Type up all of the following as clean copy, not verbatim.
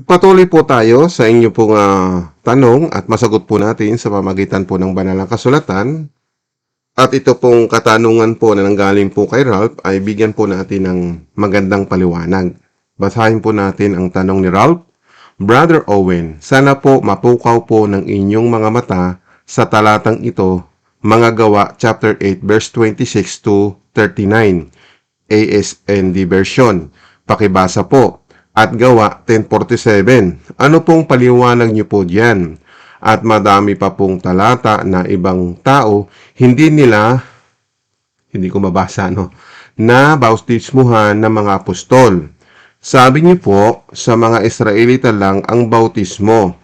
Patuloy po tayo sa inyo pong tanong at masagot po natin sa pamagitan po ng banal na kasulatan. At ito pong katanungan po na nanggaling po kay Ralph ay bigyan po natin ng magandang paliwanag. Basahin po natin ang tanong ni Ralph. Brother Owen, sana po mapukaw po ng inyong mga mata sa talatang ito, Mga Gawa chapter 8 verse 26 to 39, ASND version. Pakibasa po. At Gawa 10:47. Ano pong paliwanag niyo po diyan? At madami pa pong talata na ibang tao hindi ko mabasa na bautismuhan ng mga apostol. Sabi niyo po sa mga Israelita lang ang bautismo.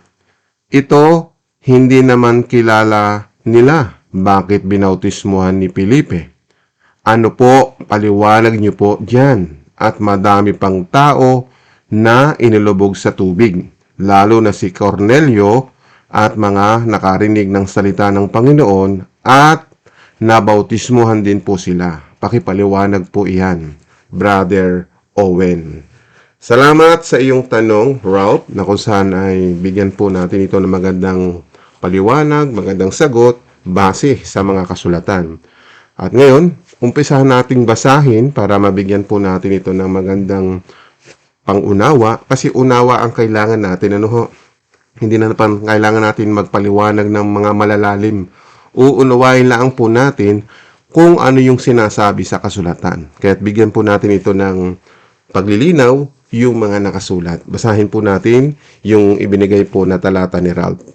Ito hindi naman kilala nila. Bakit binautismuhan ni Felipe? Ano po paliwanag niyo po diyan? At madami pang tao na inilubog sa tubig, lalo na si Cornelio at mga nakarinig ng salita ng Panginoon at nabautismuhan din po sila. Pakipaliwanag po iyan, Brother Owen. Salamat sa iyong tanong, Ralph, na kung saan ay bigyan po natin ito ng magandang paliwanag, magandang sagot, base sa mga kasulatan. At ngayon, umpisahan nating basahin para mabigyan po natin ito ng magandang pangunawa, kasi unawa ang kailangan natin. Hindi na kailangan natin magpaliwanag ng mga malalalim. Uunawain lang po natin kung ano yung sinasabi sa kasulatan. Kaya't bigyan po natin ito ng paglilinaw yung mga nakasulat. Basahin po natin yung ibinigay po na talata ni Ralph.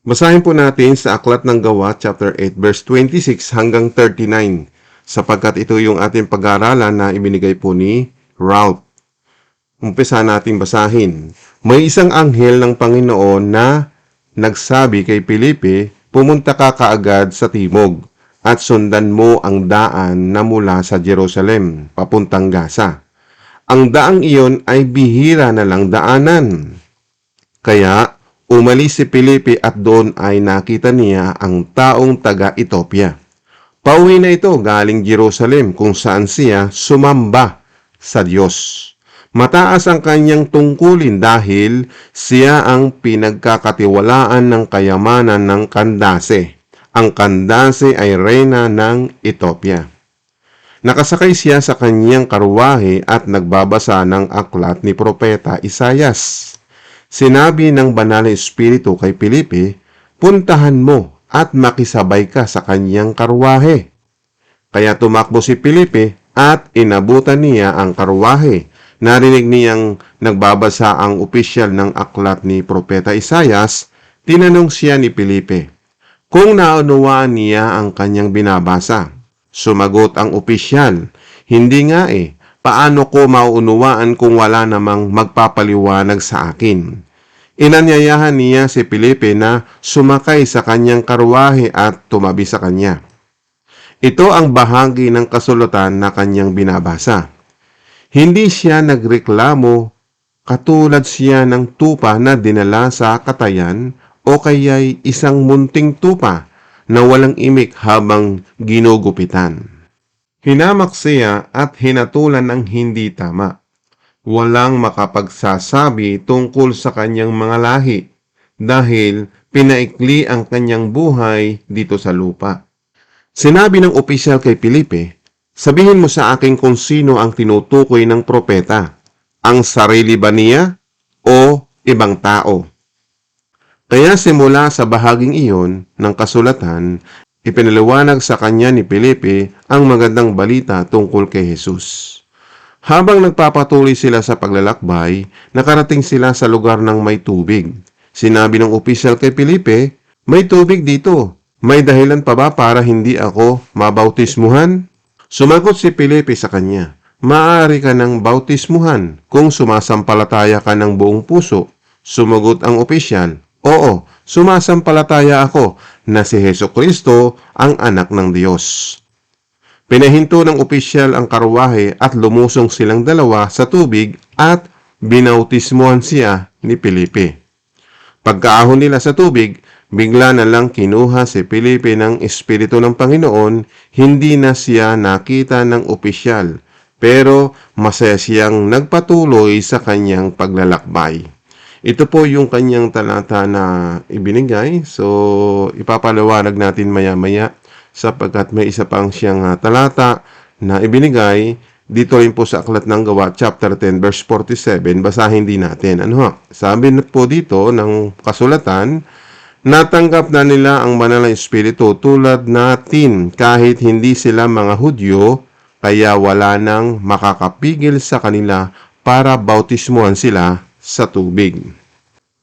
Basahin po natin sa Aklat ng Gawa, chapter 8, verse 26 hanggang 39. Sapagkat ito yung ating pag-aaralan na ibinigay po ni Ralph. Umpisa nating basahin. May isang anghel ng Panginoon na nagsabi kay Felipe, pumunta ka kaagad sa timog at sundan mo ang daan na mula sa Jerusalem papuntang Gaza. Ang daang iyon ay bihira na lang daanan. Kaya umalis si Felipe at doon ay nakita niya ang taong taga-Ethiopia. Pauwi na ito galing Jerusalem kung saan siya sumamba sa Diyos. Mataas ang kanyang tungkulin dahil siya ang pinagkakatiwalaan ng kayamanan ng Kandase. Ang Kandase ay reyna ng Ethiopia. Nakasakay siya sa kanyang karwahe at nagbabasa ng aklat ni Propeta Isayas. Sinabi ng Banal na Espiritu kay Felipe, puntahan mo at makisabay ka sa kanyang karwahe. Kaya tumakbo si Felipe at inabutan niya ang karwahe. Narinig niyang nagbabasa ang opisyal ng aklat ni Propeta Isayas. Tinanong siya ni Felipe kung naunawaan niya ang kanyang binabasa. Sumagot ang opisyal, hindi nga paano ko mauunawaan kung wala namang magpapaliwanag sa akin? Inanyayahan niya si Felipe na sumakay sa kanyang karwahe at tumabi sa kanya. Ito ang bahagi ng kasulatan na kanyang binabasa. Hindi siya nagreklamo katulad siya ng tupa na dinala sa katayan o kaya'y isang munting tupa na walang imik habang ginugupitan. Hinamak siya at hinatulan ng hindi tama. Walang makapagsasabi tungkol sa kanyang mga lahi dahil pinaikli ang kanyang buhay dito sa lupa. Sinabi ng opisyal kay Felipe, sabihin mo sa akin kung sino ang tinutukoy ng propeta, ang sarili ba niya o ibang tao? Kaya simula sa bahaging iyon ng kasulatan, ipinaliwanag sa kanya ni Felipe ang magandang balita tungkol kay Jesus. Habang nagpapatuloy sila sa paglalakbay, nakarating sila sa lugar ng may tubig. Sinabi ng opisyal kay Felipe, may tubig dito. May dahilan pa ba para hindi ako mabautismuhan? Sumagot si Felipe sa kanya, maaari ka ng bautismuhan kung sumasampalataya ka ng buong puso. Sumagot ang opisyal, oo, sumasampalataya ako na si Hesukristo ang anak ng Diyos. Pinahinto ng opisyal ang karwahe at lumusong silang dalawa sa tubig at binautismuhan siya ni Felipe. Pagkaahon nila sa tubig, bigla na lang kinuha si Felipe ng Espiritu ng Panginoon, hindi na siya nakita ng opisyal. pero masaya siyang nagpatuloy sa kanyang paglalakbay. Ito po yung kanyang talata na ibinigay. So, ipapaliwanag natin maya-maya sapagkat may isa pang siyang talata na ibinigay dito rin po sa Aklat ng Gawa, chapter 10, verse 47. Basahin din natin. Ano ha? Sabi na po dito ng kasulatan, natanggap na nila ang banal na espiritu tulad natin kahit hindi sila mga Hudyo, kaya wala nang makakapigil sa kanila para bautismuhan sila sa tubig.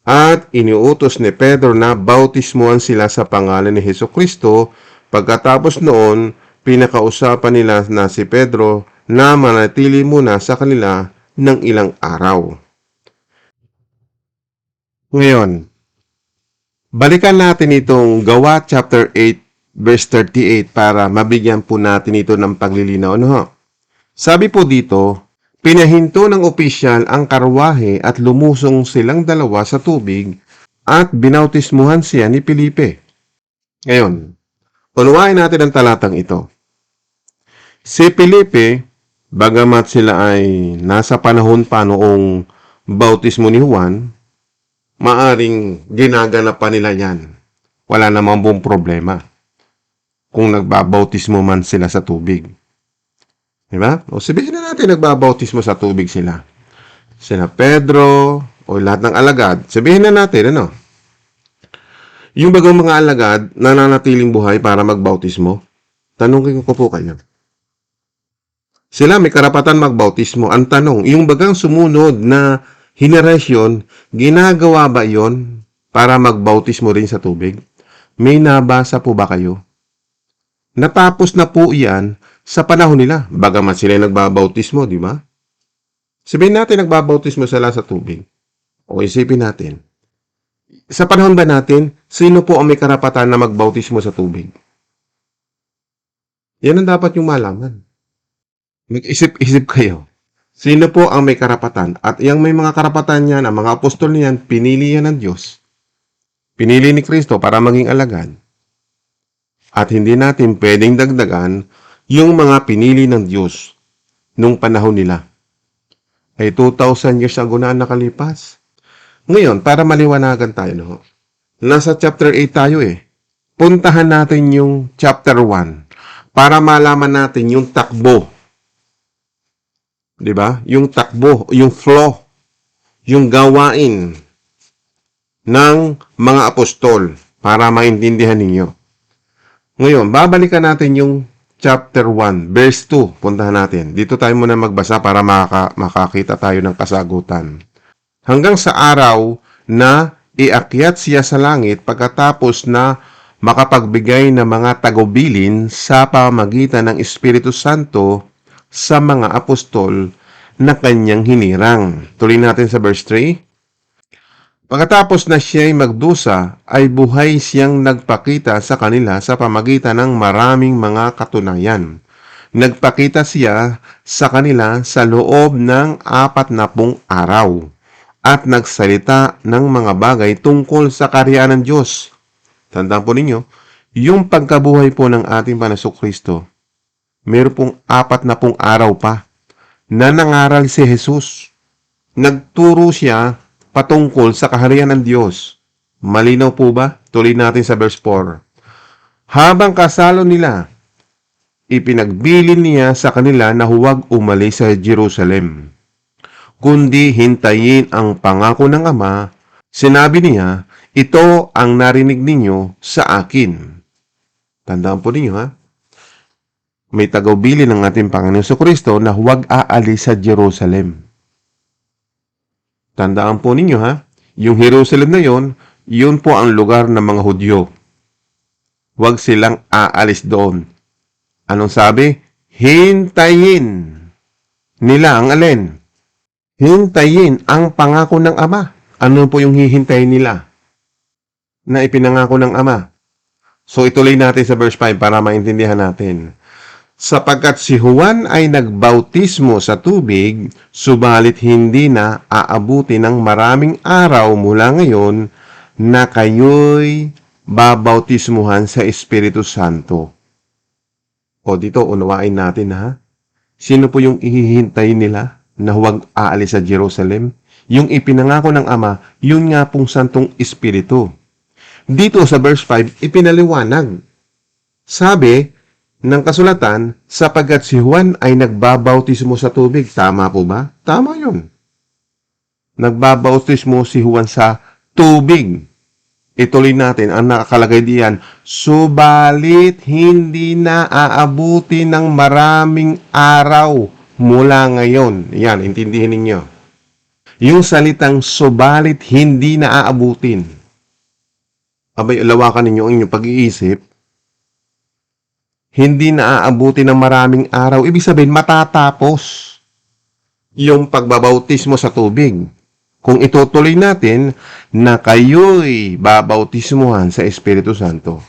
At iniutos ni Pedro na bautismuhan sila sa pangalan ni Hesukristo. Pagkatapos noon, pinakausapan nila na si Pedro na manatili muna sa kanila ng ilang araw. Ngayon, balikan natin itong Gawa chapter 8 verse 38 para mabigyan po natin ito ng paglilinaw. Ano? Sabi po dito, pinahinto ng opisyal ang karwahe at lumusong silang dalawa sa tubig at binautismuhan siya ni Felipe. Ngayon, unawain natin ang talatang ito. Si Felipe, bagamat sila ay nasa panahon pa noong bautismo ni Juan, maaring ginaganap pa nila yan. Wala namang buong problema kung nagbabautismo man sila sa tubig. Diba? O sabihin na natin nagbabautismo sa tubig sila. Sina Pedro o lahat ng alagad. Sabihin na natin, ano? Yung bagang mga alagad nananatiling buhay para magbautismo, tanongin ko po kayo. Sila may karapatan magbautismo. Ang tanong, yung bagang sumunod na henerasyon, ginagawa ba yon para magbautismo rin sa tubig? May nabasa po ba kayo? Natapos na po iyan sa panahon nila. Bagamat sila nagbabautismo, di ba? Sabihin natin nagbabautismo sila sa tubig. O isipin natin. Sa panahon ba natin, sino po ang may karapatan na magbautismo sa tubig? Yan ang dapat yung malaman. Mag-isip-isip kayo. Sino po ang may karapatan? At yung may mga karapatan niyan, ang mga apostol niyan, pinili yan ng Diyos. Pinili ni Kristo para maging alagad. At hindi natin pwedeng dagdagan yung mga pinili ng Diyos nung panahon nila. Ay 2,000 years ago na nakalipas. Ngayon, para maliwanagan tayo, no? Nasa chapter 8 tayo eh. Puntahan natin yung chapter 1 para malaman natin yung takbo. 'Di ba? Yung takbo, yung flow, yung gawain ng mga apostol para maintindihan ninyo. Ngayon, babalikan natin yung chapter 1, verse 2. Puntahan natin. Dito tayo muna magbasa para makakita tayo ng kasagutan. Hanggang sa araw na iakyat siya sa langit pagkatapos na makapagbigay ng mga tagubilin sa pamamagitan ng Espiritu Santo sa mga apostol na kanyang hinirang. Tuloy natin sa verse 3. Pagkatapos na siya'y magdusa, ay buhay siyang nagpakita sa kanila sa pamagitan ng maraming mga katunayan. Nagpakita siya sa kanila sa loob ng 40 araw at nagsalita ng mga bagay tungkol sa karyaan ng Diyos. Tandaan po ninyo, yung pagkabuhay po ng ating Panginoong meron pong 40 araw pa na nangaral si Jesus. Nagturo siya patungkol sa kaharian ng Diyos. Malinaw po ba? Tuloy natin sa verse 4. Habang kasalo nila, ipinagbilin niya sa kanila na huwag umalis sa Jerusalem, kundi hintayin ang pangako ng Ama. Sinabi niya, ito ang narinig ninyo sa akin. Tandaan po ninyo ha. May tagubilin ng ating Panginoon Kristo na huwag aalis sa Jerusalem. Tandaan po ninyo ha, yung Jerusalem na yon, yun po ang lugar ng mga Hudyo. Huwag silang aalis doon. Anong sabi? Hintayin nila ang alin? Hintayin ang pangako ng Ama. Ano po yung hihintayin nila na ipinangako ng Ama? So ituloy natin sa verse 5 para maintindihan natin. Sapagkat si Juan ay nagbautismo sa tubig, subalit hindi na aabuti ng maraming araw mula ngayon na kayo'y babautismuhan sa Espiritu Santo. O dito, unawain natin ha. Sino po yung ihihintay nila na huwag aalis sa Jerusalem? Yung ipinangako ng Ama, yun nga pong Santong Espiritu. Dito sa verse 5, ipinaliwanag. Sabi ng kasulatan, sapagkat si Juan ay nagbabautismo sa tubig. Tama po ba? Tama yun. Nagbabautismo si Juan sa tubig. Ituloy natin ang nakakalagay diyan. Subalit hindi na aabuti ng maraming araw mula ngayon. Yan, intindihin ninyo. Yung salitang subalit hindi na aabutin. Abay, lawakan ninyo ang inyong pag-iisip. Hindi na aabuti ng maraming araw. Ibig sabihin, matatapos yung pagbabautismo sa tubig. Kung itutuloy natin na kayo'y babautismuhan sa Espiritu Santo.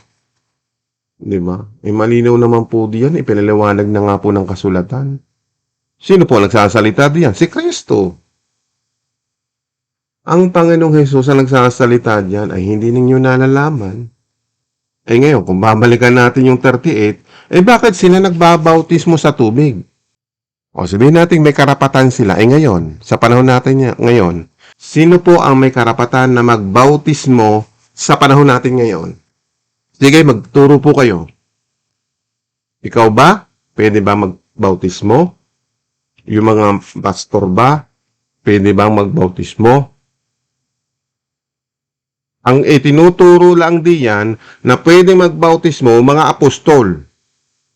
Di ba? Malinaw naman po diyan. Ipinaliwanag na nga po ng kasulatan. Sino po nagsasalita diyan? Si Kristo. Ang Panginoong Hesus ang nagsasalita diyan ay hindi ninyo nalalaman. Ngayon, kung babalikan natin yung 38, bakit sila nagbabautismo sa tubig? O sabihin natin may karapatan sila. Ngayon, sa panahon natin ngayon, sino po ang may karapatan na magbautismo sa panahon natin ngayon? Sige, magturo po kayo. Ikaw ba? Pwede ba magbautismo? Yung mga pastor ba? Pwede bang magbautismo? Ang itinuturo lang diyan na pwede magbautismo mga apostol.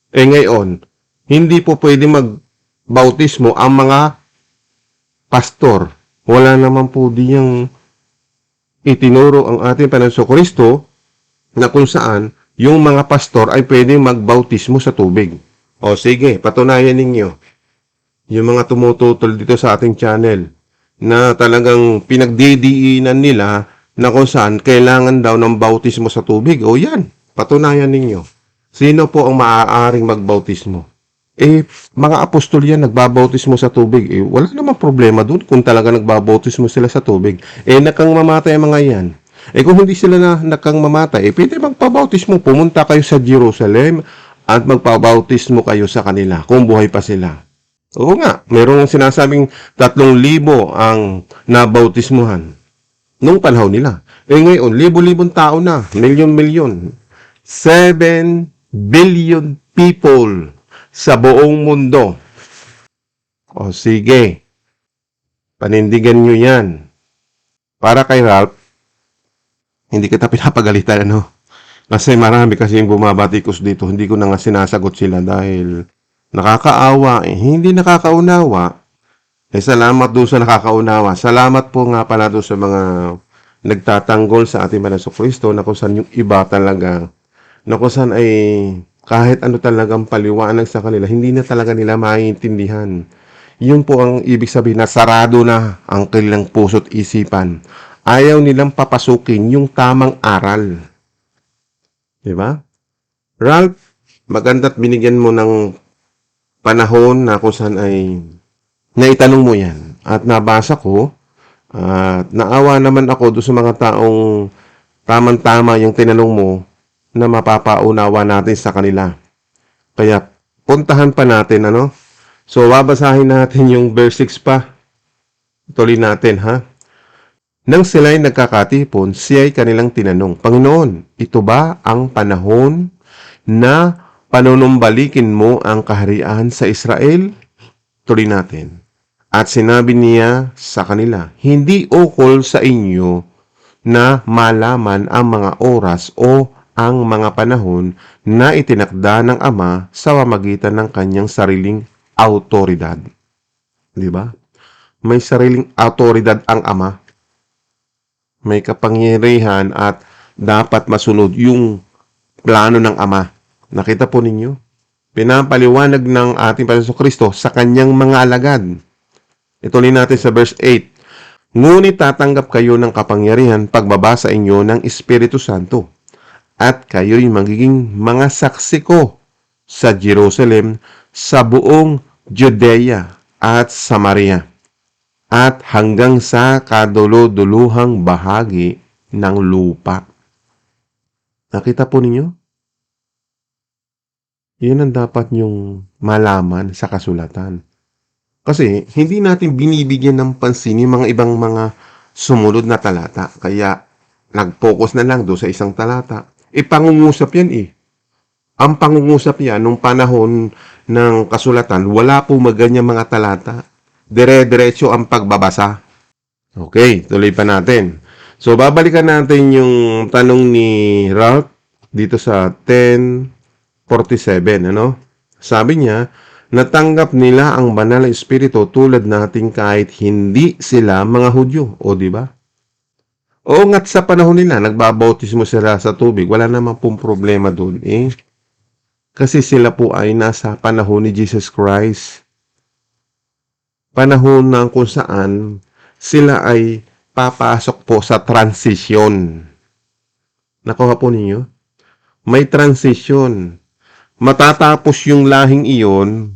Ngayon, hindi po pwede magbautismo ang mga pastor. Wala naman po diyang itinuro ang ating Panginoong Kristo na kung saan yung mga pastor ay pwedeng magbautismo sa tubig. O sige, patunayan ninyo. Yung mga tumututol dito sa ating channel na talagang pinagdidiinan nila na kung saan kailangan daw ng bautismo sa tubig. O yan, patunayan ninyo. Sino po ang maaaring magbautismo? Mga apostol yan, nagbabautismo sa tubig. Wala namang problema dun kung talaga nagbabautismo sila sa tubig. Nakang mamatay ang mga yan. Kung hindi sila na nakang mamatay, pwede magpabautismo. Pumunta kayo sa Jerusalem at magpabautismo kayo sa kanila kung buhay pa sila. Oo nga, mayroong sinasabing 3,000 ang nabautismuhan nung panahon nila. Ngayon, libo-libong tao na, milyon-milyon. 7 billion people sa buong mundo. O sige, panindigan nyo yan. Para kay Ralph, hindi kita pinapagalitan, ano? Kasi marami kasi yung bumabatikos dito, hindi ko na nga sinasagot sila dahil nakakaawa, hindi nakakaunawa. Salamat doon sa nakakaunawa. Salamat po nga pala doon sa mga nagtatanggol sa ating Panginoong Kristo na kung saan yung iba talaga, na kung saan ay kahit ano talagang paliwanag sa kanila, hindi na talaga nila maiintindihan. Yun po ang ibig sabihin na sarado na ang kanilang puso't isipan. Ayaw nilang papasukin yung tamang aral. Diba? Ralph, maganda't binigyan mo ng panahon na kung saan ay naitanong mo yan. At nabasa ko, at naawa naman ako doon sa mga taong tamang-tama yung tinanong mo na mapapaunawa natin sa kanila. Kaya puntahan pa natin, ano? So, babasahin natin yung verse 6 pa. Tuloy natin, ha? Nang sila'y nagkakatipon, siya'y kanilang tinanong, Panginoon, ito ba ang panahon na panunumbalikin mo ang kaharian sa Israel? Tuloy natin. At sinabi niya sa kanila, hindi ukol sa inyo na malaman ang mga oras o ang mga panahon na itinakda ng Ama sa pamamagitan ng kanyang sariling autoridad. Di ba? May sariling autoridad ang Ama. May kapangyarihan at dapat masunod yung plano ng Ama. Nakita po ninyo? Pinapaliwanag ng ating Panginoong Kristo sa kanyang mga alagad. Ituloy natin sa verse 8. Ngunit tatanggap kayo ng kapangyarihan pagbaba sa inyo ng Espiritu Santo. At kayo'y magiging mga saksi ko sa Jerusalem, sa buong Judea at Samaria, at hanggang sa kadulo-duluhang bahagi ng lupa. Nakita po ninyo? Yun ang dapat nyong malaman sa kasulatan. Kasi hindi natin binibigyan ng pansin yung mga ibang mga sumunod na talata. Kaya nag-focus na lang doon sa isang talata. Pangungusap yan eh. Ang pangungusap yan nung panahon ng kasulatan, wala po maganyang mga talata. Dire-diretso ang pagbabasa. Okay, tuloy pa natin. So, babalikan natin yung tanong ni Ralph dito sa 10:47, ano? Sabi niya, natanggap nila ang banal na espiritu tulad natin kahit hindi sila mga Hudyo. O, di ba? Oo nga't sa panahon nila, nagbabautismo sila sa tubig. Wala namang pong problema doon eh. Kasi sila po ay nasa panahon ni Jesus Christ. Panahon na kung saan sila ay papasok po sa transition. Nakuha po ninyo? May transition. Matatapos yung lahing iyon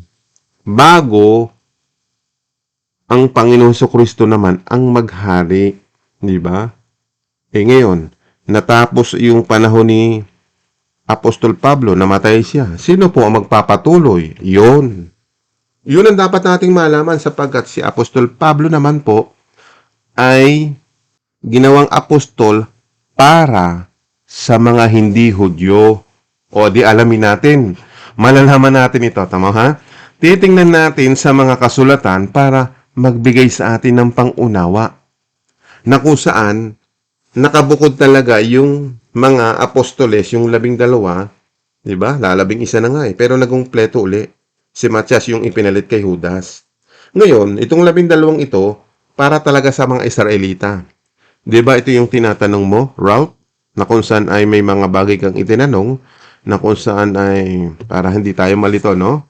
bago ang Panginoon Kristo naman ang maghari. Di ba? Ngayon, natapos yung panahon ni Apostol Pablo, namatay siya. Sino po ang magpapatuloy? Yun. Yun ang dapat nating malaman sapagkat si Apostol Pablo naman po ay ginawang apostol para sa mga hindi Hudyo. O di alamin natin. Malalaman natin ito. Tama ha? Titingnan natin sa mga kasulatan para magbigay sa atin ng pangunawa. Na kung saan nakabukod talaga yung mga apostoles, yung 12, di ba? Lalabing-1 na nga eh. Pero nagumpleto uli. Si Matias yung ipinalit kay Judas. Ngayon, itong 12 ito, para talaga sa mga Israelita. Di ba ito yung tinatanong mo, Ralph? Na kung saan ay may mga bagay kang itinanong, na kung saan ay, para hindi tayo malito, no?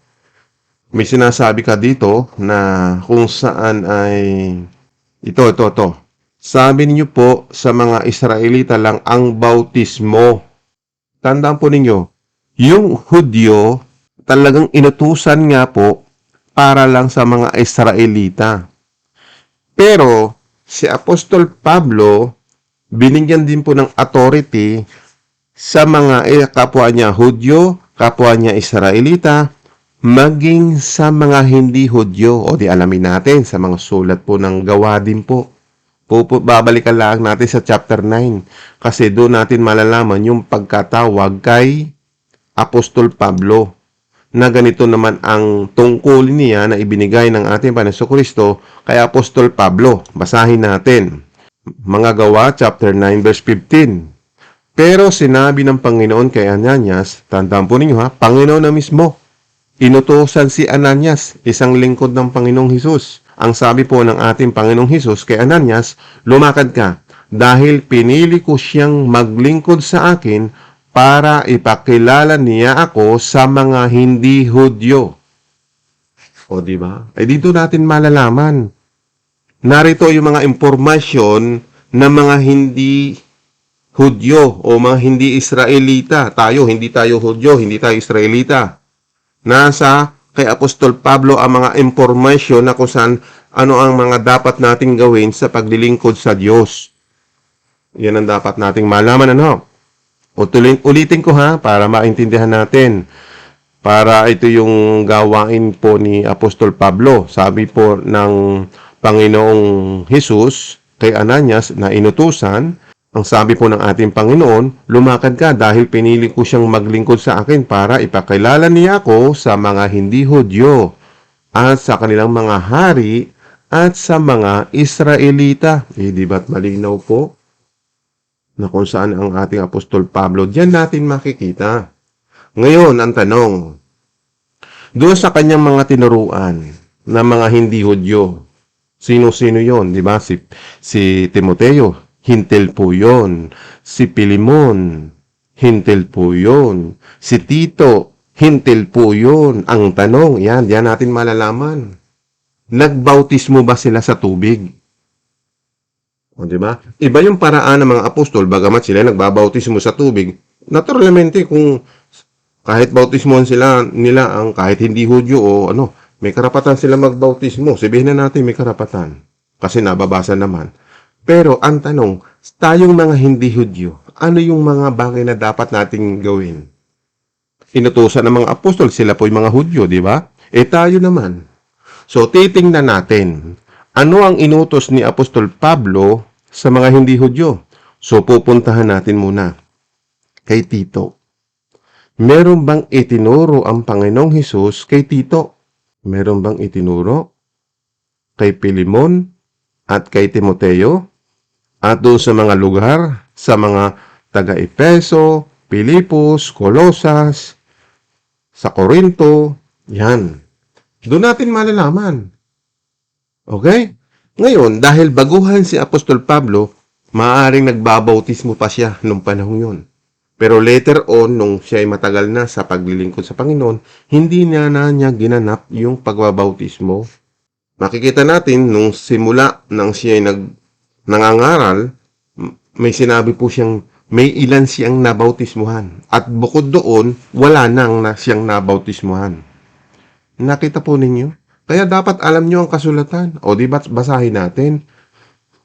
May sinasabi ka dito na kung saan ay, ito. Sabi niyo po sa mga Israelita lang ang bautismo. Tandaan po ninyo, yung Hudyo talagang inutusan nga po para lang sa mga Israelita. Pero si Apostol Pablo, binigyan din po ng authority sa mga kapwa niya Hudyo, kapwa niya Israelita, maging sa mga hindi Hudyo. O di alamin natin sa mga sulat po ng gawa din po. Babalikan lang natin sa chapter 9 kasi doon natin malalaman yung pagkatawag kay Apostol Pablo na ganito naman ang tungkulin niya na ibinigay ng ating Panginoon Kristo kay Apostol Pablo. Basahin natin. Mga Gawa, chapter 9, verse 15. Pero sinabi ng Panginoon kay Ananias, tandaan po ninyo ha, Panginoon na mismo, inutusan si Ananias, isang lingkod ng Panginoong Hesus. Ang sabi po ng ating Panginoong Hesus kay Ananias, lumakad ka dahil pinili ko siyang maglingkod sa akin para ipakilala niya ako sa mga hindi Hudyo. O di ba? Dito natin malalaman. Narito yung mga impormasyon ng mga hindi Hudyo o mga hindi Israelita. Hindi tayo Hudyo, hindi tayo Israelita. Nasa kay Apostol Pablo ang mga impormasyon na kung saan ano ang mga dapat nating gawin sa paglilingkod sa Diyos. Yan ang dapat nating malaman, ano? Ulitin ko ha, para maintindihan natin. Para ito yung gawain po ni Apostol Pablo. Sabi po ng Panginoong Hesus kay Ananias na inutusan, ang sabi po ng ating Panginoon, lumakad ka dahil pinili ko siyang maglingkod sa akin para ipakilala niya ako sa mga hindi Hudyo at sa kanilang mga hari at sa mga Israelita. Di ba't malinaw po na kung saan ang ating Apostol Pablo? Diyan natin makikita. Ngayon, ang tanong, doon sa kanyang mga tinuruan na mga hindi Hudyo, sino-sino yon, di ba? Si Timoteo, hintil po yun. Si Pilimon, hintil po yun. Si Tito, hintil po yun. Ang tanong, yan natin malalaman. Nagbautismo ba sila sa tubig? O, di ba? Iba yung paraan ng mga apostol, bagamat sila nagbabautismo sa tubig. Naturalmente, kung kahit bautismohan sila nila ang kahit hindi Hudyo o ano, may karapatan sila magbautismo. Sabihin na natin may karapatan. Kasi nababasa naman. Pero ang tanong, tayong mga hindi Hudyo, ano yung mga bagay na dapat nating gawin? inutusan ng mga apostol, sila po yung mga Hudyo, di ba? Tayo naman. So, titingnan natin, ano ang inutos ni Apostol Pablo sa mga hindi Hudyo? So, pupuntahan natin muna kay Tito. Meron bang itinuro ang Panginoong Hesus kay Tito? Meron bang itinuro kay Pilimon at kay Timoteo? At doon sa mga lugar, sa mga taga-Epeso, Pilipos, Colosas, sa Corinto, yan. Doon natin malalaman. Okay? Ngayon, dahil baguhan si Apostol Pablo, maaaring nagbabautismo pa siya nung panahon yun. Pero later on, nung siya ay matagal na sa paglilingkod sa Panginoon, hindi na niya ginanap yung pagbabautismo. Makikita natin, nung simula nang siya ay nangangaral, may sinabi po siyang may ilan siyang nabautismuhan. At bukod doon, wala nang siyang nabautismuhan. Nakita po ninyo? Kaya dapat alam nyo ang kasulatan. O di ba basahin natin?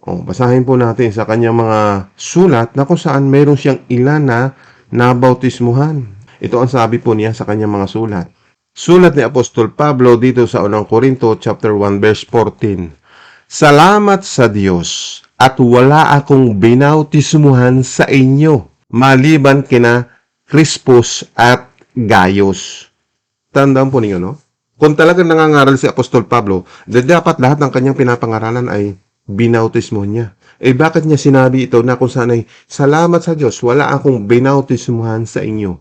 Basahin po natin sa kanyang mga sulat na kung saan mayroon siyang ilan na nabautismuhan. Ito ang sabi po niya sa kanyang mga sulat. Sulat ni Apostol Pablo dito sa unang Korinto chapter 1 verse 14. Salamat sa Diyos at wala akong binautismuhan sa inyo maliban kina Crispus at Gaius. Tandaan po ninyo, no? Kung talagang nangangaral si Apostol Pablo, dapat lahat ng kanyang pinapangaralan ay binautismo niya. Bakit niya sinabi ito na kung saan ay, salamat sa Diyos, wala akong binautismuhan sa inyo,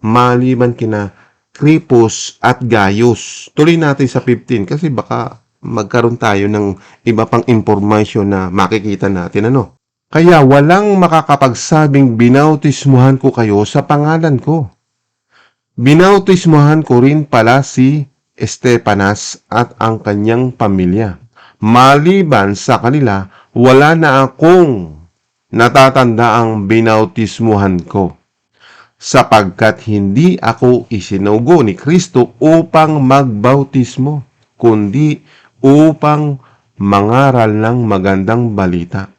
maliban kina Crispus at Gaius. Tuloy natin sa 15 kasi baka magkaroon tayo ng iba pang information na makikita natin, ano? Kaya walang makakapagsabing binautismuhan ko kayo sa pangalan ko. Binautismuhan ko rin pala si Estepanas at ang kanyang pamilya. Maliban sa kanila, wala na akong natatanda ang binautismuhan ko. Sapagkat hindi ako isinugo ni Kristo upang magbautismo, kundi upang mangaral ng magandang balita.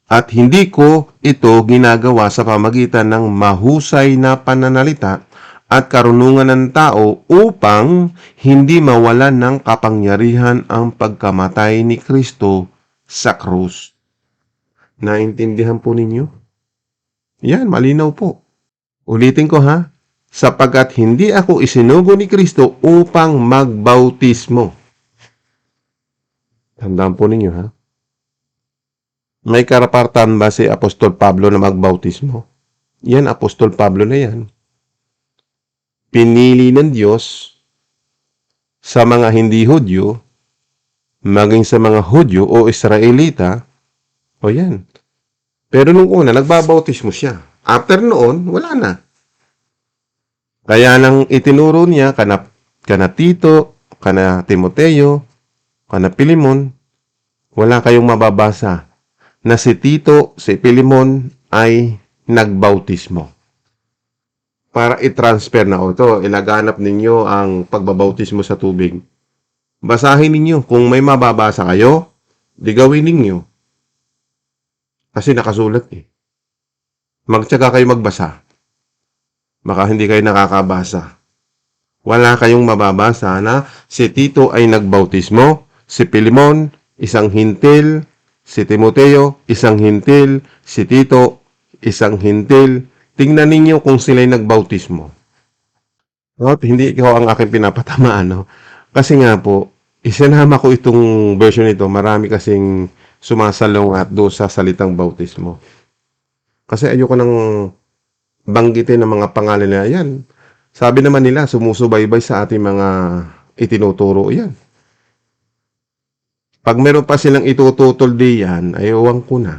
At hindi ko ito ginagawa sa pamagitan ng mahusay na pananalita at karunungan ng tao upang hindi mawalan ng kapangyarihan ang pagkamatay ni Kristo sa krus. Naintindihan po ninyo? Yan, malinaw po. Ulitin ko ha, sapagkat hindi ako isinugo ni Kristo upang magbautismo. Tandaan po ninyo ha. May karapatan ba si Apostol Pablo na magbautismo? Yan, Apostol Pablo na yan. Pinili ng Diyos sa mga hindi Hudyo, maging sa mga Hudyo o Israelita, o yan. Pero nung una, nagbabautismo siya. After noon, wala na. Kaya nang itinuro niya kana Tito, kana Timoteo, kana Pilimon, wala kayong mababasa na si Tito, si Pilimon ay nagbautismo. Para i-transfer na ito, ilaganap ninyo ang pagbabautismo sa tubig. Basahin ninyo. Kung may mababasa kayo, di gawin ninyo. Kasi nakasulat eh. Magtiyaga kayo magbasa. Baka hindi kayo nakakabasa. Wala kayong mababasa na si Tito ay nagbautismo, si Pilimon, isang hintil, si Timoteo, isang hintil, si Tito, isang hintil. Tingnan ninyo kung sila'y nagbautismo. Hindi ikaw ang aking pinapatamaan, no? Kasi nga po, isinama ko itong version nito, marami kasing sumasalong at doon sa salitang bautismo. Kasi ayoko nang banggitin ng mga pangalan na yan. Sabi naman nila, sumusubaybay sa ating mga itinuturo yan. Pag meron pa silang itututol diyan, ay uwang ko na.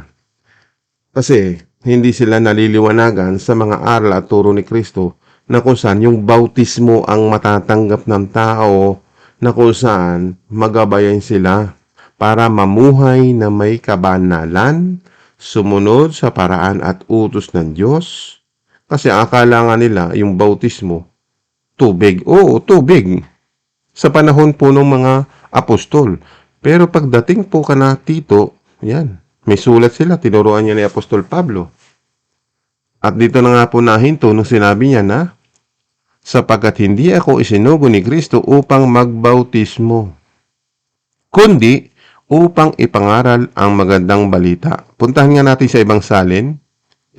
Kasi hindi sila naliliwanagan sa mga aral at turo ni Kristo na kung saan yung bautismo ang matatanggap ng tao na kung saan magabayan sila para mamuhay na may kabanalan, sumunod sa paraan at utos ng Diyos. Kasi akala nga nila yung bautismo, tubig. Oo, tubig. Sa panahon po ng mga apostol. Pero pagdating po ka na Tito, yan, may sulat sila, tinuruan niya ni Apostol Pablo. At dito na nga po nahinto nung sinabi niya na sapagkat hindi ako isinugo ni Kristo upang magbautismo, kundi upang ipangaral ang magandang balita. Puntahan nga natin sa ibang salin,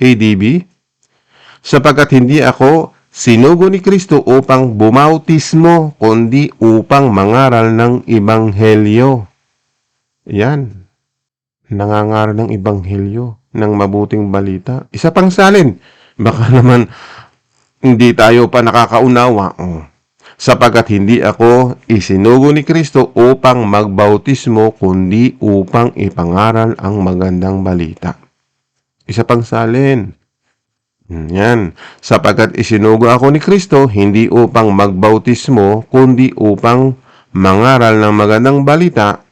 ADB, sapagkat hindi ako sinugo ni Kristo upang bumautismo, kundi upang mangaral ng Ebanghelyo. Yan, nangangaral ng Ebanghelyo, ng mabuting balita. Isa pang salin, baka naman hindi tayo pa nakakaunawa. Sapagkat hindi ako isinugo ni Kristo upang magbautismo, kundi upang ipangaral ang magandang balita. Isa pang salin. Yan. Sapagkat isinugo ako ni Kristo, hindi upang magbautismo, kundi upang mangaral ng magandang balita.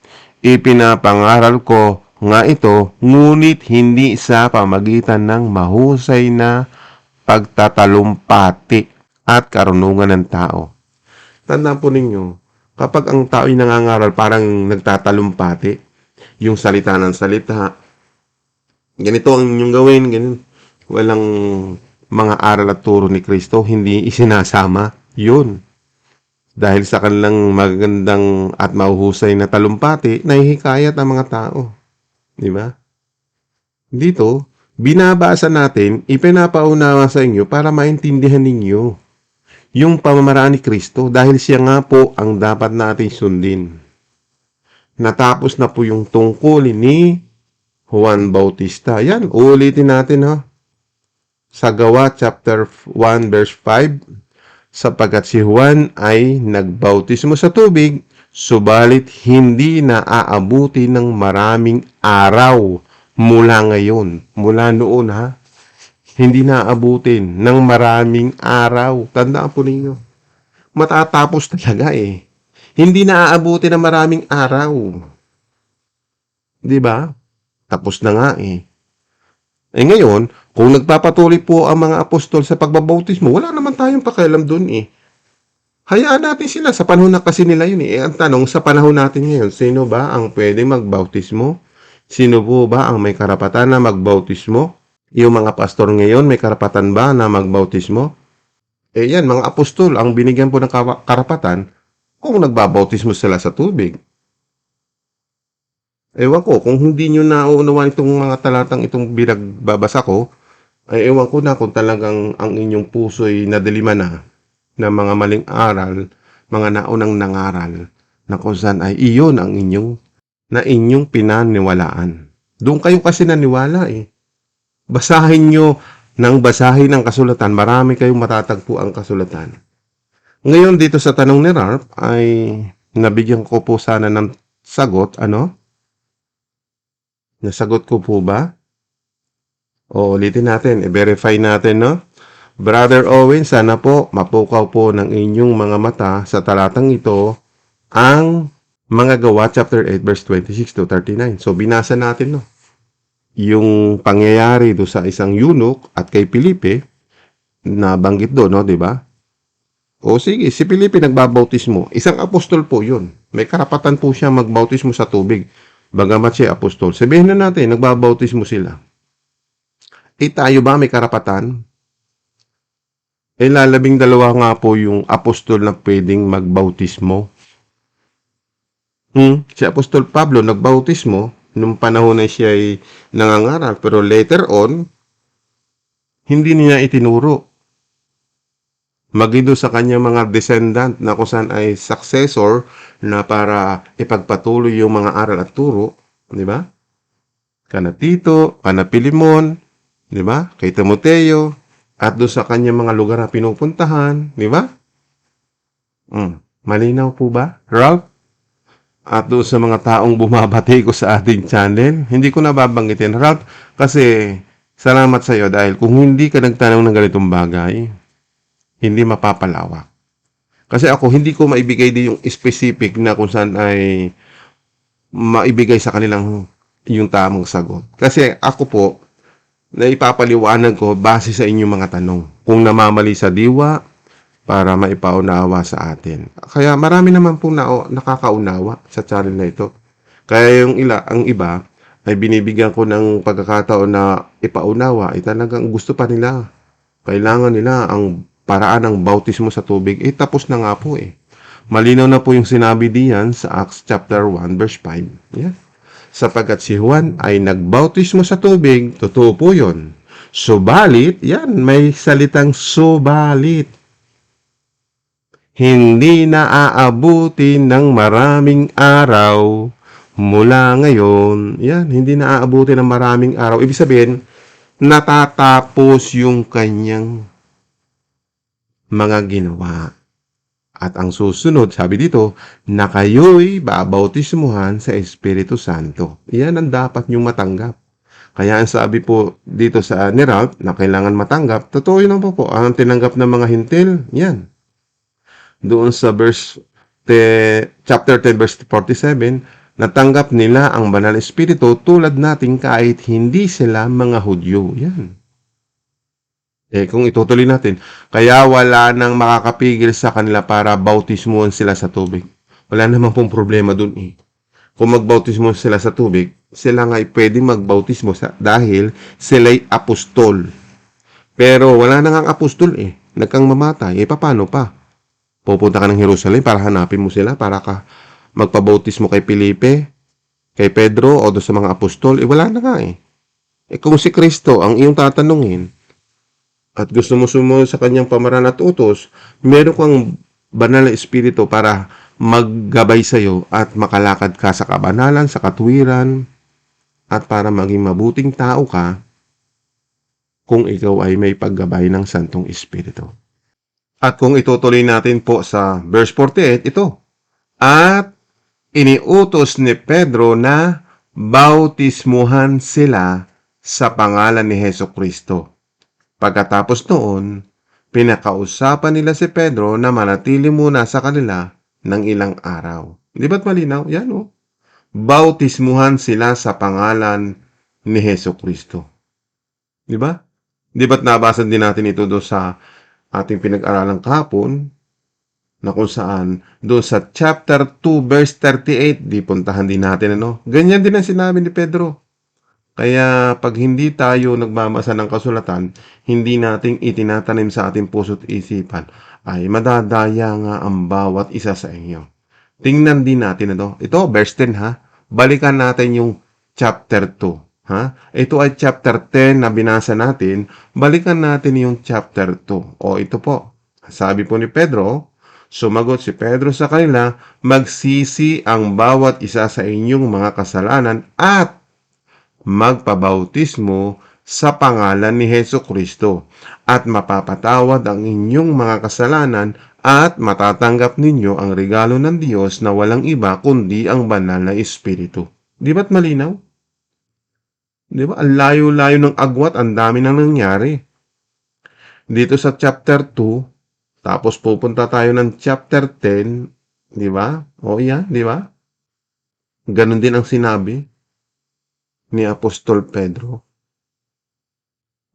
Ipinapangaral ko nga ito, ngunit hindi sa pamagitan ng mahusay na pagtatalumpati at karunungan ng tao. Tandaan po ninyo, kapag ang tao ay nangangaral, parang nagtatalumpati, yung salita ng salita, ganito ang inyong gawin, ganun. Walang mga aral at turo ni Kristo, hindi isinasama. Yun. Dahil sa kanilang magandang at mahuhusay na talumpati, nahihikayat ang mga tao. Di ba? Dito, binabasa natin, ipinapaunawa sa inyo para maintindihan ninyo yung pamamaraan ni Kristo dahil siya nga po ang dapat natin sundin. Natapos na po yung tungkulin ni Juan Bautista. Yan, uulitin natin ha. Sa Gawa chapter 1 verse 5, sapagkat si Juan ay nagbautismo sa tubig, subalit hindi na aabuti ng maraming araw mula ngayon. Mula noon ha. Hindi na aabutin ng maraming araw. Tandaan po ninyo. Matatapos talaga eh. Hindi na aabutin ng maraming araw. Di ba? Tapos na nga eh. Eh ngayon, kung nagpapatuloy po ang mga apostol sa pagbabautismo, wala naman tayong pakialam dun eh. Hayaan natin sila. Sa panahon na kasi nila yun eh. Ang tanong, sa panahon natin ngayon, sino ba ang pwedeng magbautismo? Sino po ba ang may karapatan na magbautismo? Yung mga pastor ngayon, may karapatan ba na magbautismo? Eh yan, mga apostol, ang binigyan po ng karapatan kung nagbabautismo sila sa tubig. Ewan ko, kung hindi nyo nauunawan itong mga talatang itong binagbabasa ko, ay ewan ko na kung talagang ang inyong puso'y nadiliman na ng mga maling aral, mga naunang nangaral, na kung saan ay iyon ang inyong pinaniwalaan. Doon kayo kasi naniwala eh. Basahin nyo nang basahin ang kasulatan, marami kayong matatagpo ang kasulatan. Ngayon dito sa tanong ni Ralph ay nabigyan ko po sana ng sagot, ano? Nasagot ko po ba? O ulitin natin, i-verify natin, no? Brother Owen, sana po mapukaw po ng inyong mga mata sa talatang ito ang mga Gawa chapter 8 verse 26 to 39. So binasa natin, no? Yung pangyayari do sa isang eunuch at kay Felipe na banggit do, no, 'di ba? O sige, si Felipe nagbabautismo. Isang apostol po 'yun. May karapatan po siya magbautismo sa tubig. Bagamat siya apostol. Sabihin na natin, nagbabautismo sila. Eh tayo ba may karapatan? Eh lalabing dalawa nga po yung apostol na pwedeng magbautismo. Si Apostol Pablo nagbautismo nung panahon na siya ay nangangaral. Pero later on, hindi niya itinuro. Magido sa kanyang mga descendant na kung saan ay successor na para ipagpatuloy yung mga aral at turo, di ba? Kana Tito, kana Pilimon, di ba? Kay Timoteo, at doon sa kanyang mga lugar na pinupuntahan, di ba? Malinaw po ba, Ralph? At doon sa mga taong bumabati ko sa ating channel, hindi ko nababanggitin, Ralph, kasi salamat sa iyo dahil kung hindi ka nagtanong ng ganitong bagay, hindi mapapalawak. Kasi ako, hindi ko maibigay din yung specific na kung saan ay maibigay sa kanilang yung tamang sagot. Kasi ako po, na ipapaliwanag ko base sa inyong mga tanong. Kung namamali sa diwa, para maipaunawa sa atin. Kaya marami naman po nakakaunawa sa channel na ito. Kaya ang iba ay binibigyan ko ng pagkakataon na ipaunawa, talagang gusto pa nila. Kailangan nila ang paraan ng bautismo sa tubig, tapos na nga po eh. Malinaw na po yung sinabi diyan sa Acts chapter 1 verse 5. Yan. Sapagkat si Juan ay nagbautismo sa tubig, totoo po yun. Subalit, yan, may salitang subalit. Hindi na aabuti ng maraming araw mula ngayon. Yan, hindi na aabuti ng maraming araw. Ibig sabihin, natatapos yung kanyang mga ginawa. At ang susunod, sabi dito, na kayo'y babautismuhan sa Espiritu Santo. Yan ang dapat niyong matanggap. Kaya ang sabi po dito sa ni Ralph na kailangan matanggap, totoo yun po. Ang tinanggap ng mga hintil, yan. Doon sa chapter 10 verse 47, natanggap nila ang Banal na Espiritu tulad natin kahit hindi sila mga Hudyo. Yan. Kung itutuloy natin, kaya wala nang makakapigil sa kanila para bautismuhan sila sa tubig. Wala namang pong problema dun eh. Kung magbautismo sila sa tubig, sila nga pwedeng magbautismo dahil sila'y apostol. Pero wala nang ang apostol eh. Nagkang mamatay. Paano pa? Pupunta ka ng Jerusalem para hanapin mo sila para ka magpabautismo kay Felipe, kay Pedro o doon sa mga apostol. Wala na nga eh. Kung si Kristo ang iyong tatanungin, at gusto mo sumunod sa kanyang pamaraan at utos, meron kang banal na espiritu para maggabay sa iyo at makalakad ka sa kabanalan, sa katwiran, at para maging mabuting tao ka kung ikaw ay may paggabay ng Santong Espiritu. At kung itutuloy natin po sa verse 48, ito. At iniutos ni Pedro na bautismuhan sila sa pangalan ni Hesukristo. Pagkatapos noon, pinakausapan nila si Pedro na manatili muna sa kanila ng ilang araw. Di ba't malinaw? Yan o. Bautismuhan sila sa pangalan ni Hesukristo. Di ba? Di ba't nabasa din natin ito doon sa ating pinag-aralang kahapon na kung saan doon sa chapter 2 verse 38, di puntahan din natin ano. Ganyan din ang sinabi ni Pedro. Kaya pag hindi tayo nagmamasa ng kasulatan, hindi nating itinatanim sa ating puso't isipan, ay madadaya nga ang bawat isa sa inyo. Tingnan din natin ito. Ito, verse 10 ha. Balikan natin yung chapter 2. Ha? Ito ay chapter 10 na binasa natin. Balikan natin yung chapter 2. O ito po. Sabi po ni Pedro, sumagot si Pedro sa kanila, magsisi ang bawat isa sa inyong mga kasalanan at magpabautismo sa pangalan ni Hesukristo at mapapatawad ang inyong mga kasalanan at matatanggap ninyo ang regalo ng Diyos na walang iba kundi ang banal na Espiritu. Di ba't malinaw? Di ba? Ang layo-layo ng agwat, ang dami nang nangyari. Dito sa chapter 2, tapos pupunta tayo ng chapter 10, di ba? O yan, di ba? Ganon din ang sinabi ni Apostol Pedro.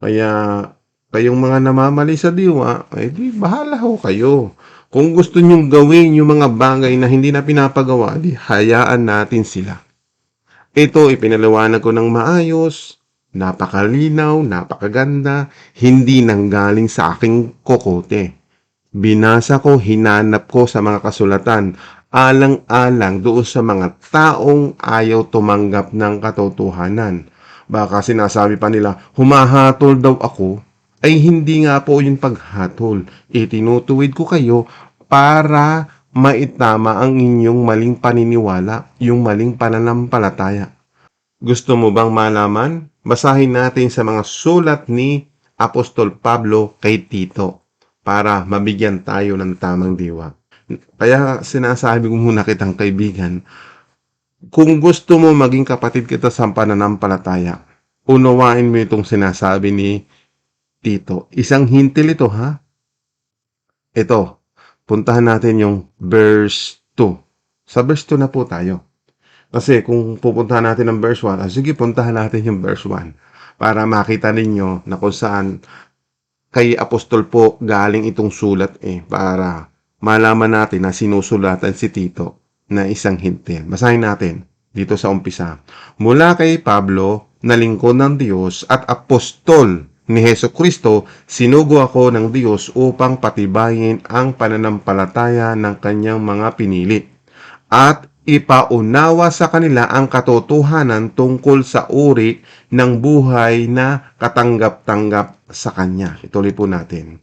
Kaya kayong mga namamali sa diwa, ay di bahala ho kayo. Kung gusto nyong gawin yung mga bagay na hindi na pinapagawa, di hayaan natin sila. Ito ipinaliwanag ko ng maayos, napakalinaw, napakaganda, hindi nanggaling sa aking kokote. Binasa ko, hinanap ko sa mga kasulatan, alang-alang doon sa mga taong ayaw tumanggap ng katotohanan. Baka sinasabi pa nila, humahatol daw ako, ay hindi nga po yung paghatol. Itinutuwid ko kayo para maitama ang inyong maling paniniwala, yung maling pananampalataya. Gusto mo bang malaman? Basahin natin sa mga sulat ni Apostol Pablo kay Tito para mabigyan tayo ng tamang diwa. Kaya sinasabi ko muna kitang kaibigan, kung gusto mo maging kapatid kita sa pananampalataya, unawain mo itong sinasabi ni Tito. Isang hintil ito ha. Ito, puntahan natin yung verse 2. Sa verse 2 na po tayo. Kasi kung pupuntahan natin ng verse 1, sige puntahan natin yung verse 1 para makita ninyo na kung saan kay Apostol po galing itong sulat para malaman natin na sinusulatan si Tito na isang hintil. Basahin natin dito sa umpisa. Mula kay Pablo, na lingkod ng Diyos at apostol ni Hesukristo, sinugo ako ng Diyos upang patibayin ang pananampalataya ng kanyang mga pinili at ipaunawa sa kanila ang katotohanan tungkol sa uri ng buhay na katanggap-tanggap sa Kanya. Ituloy po natin.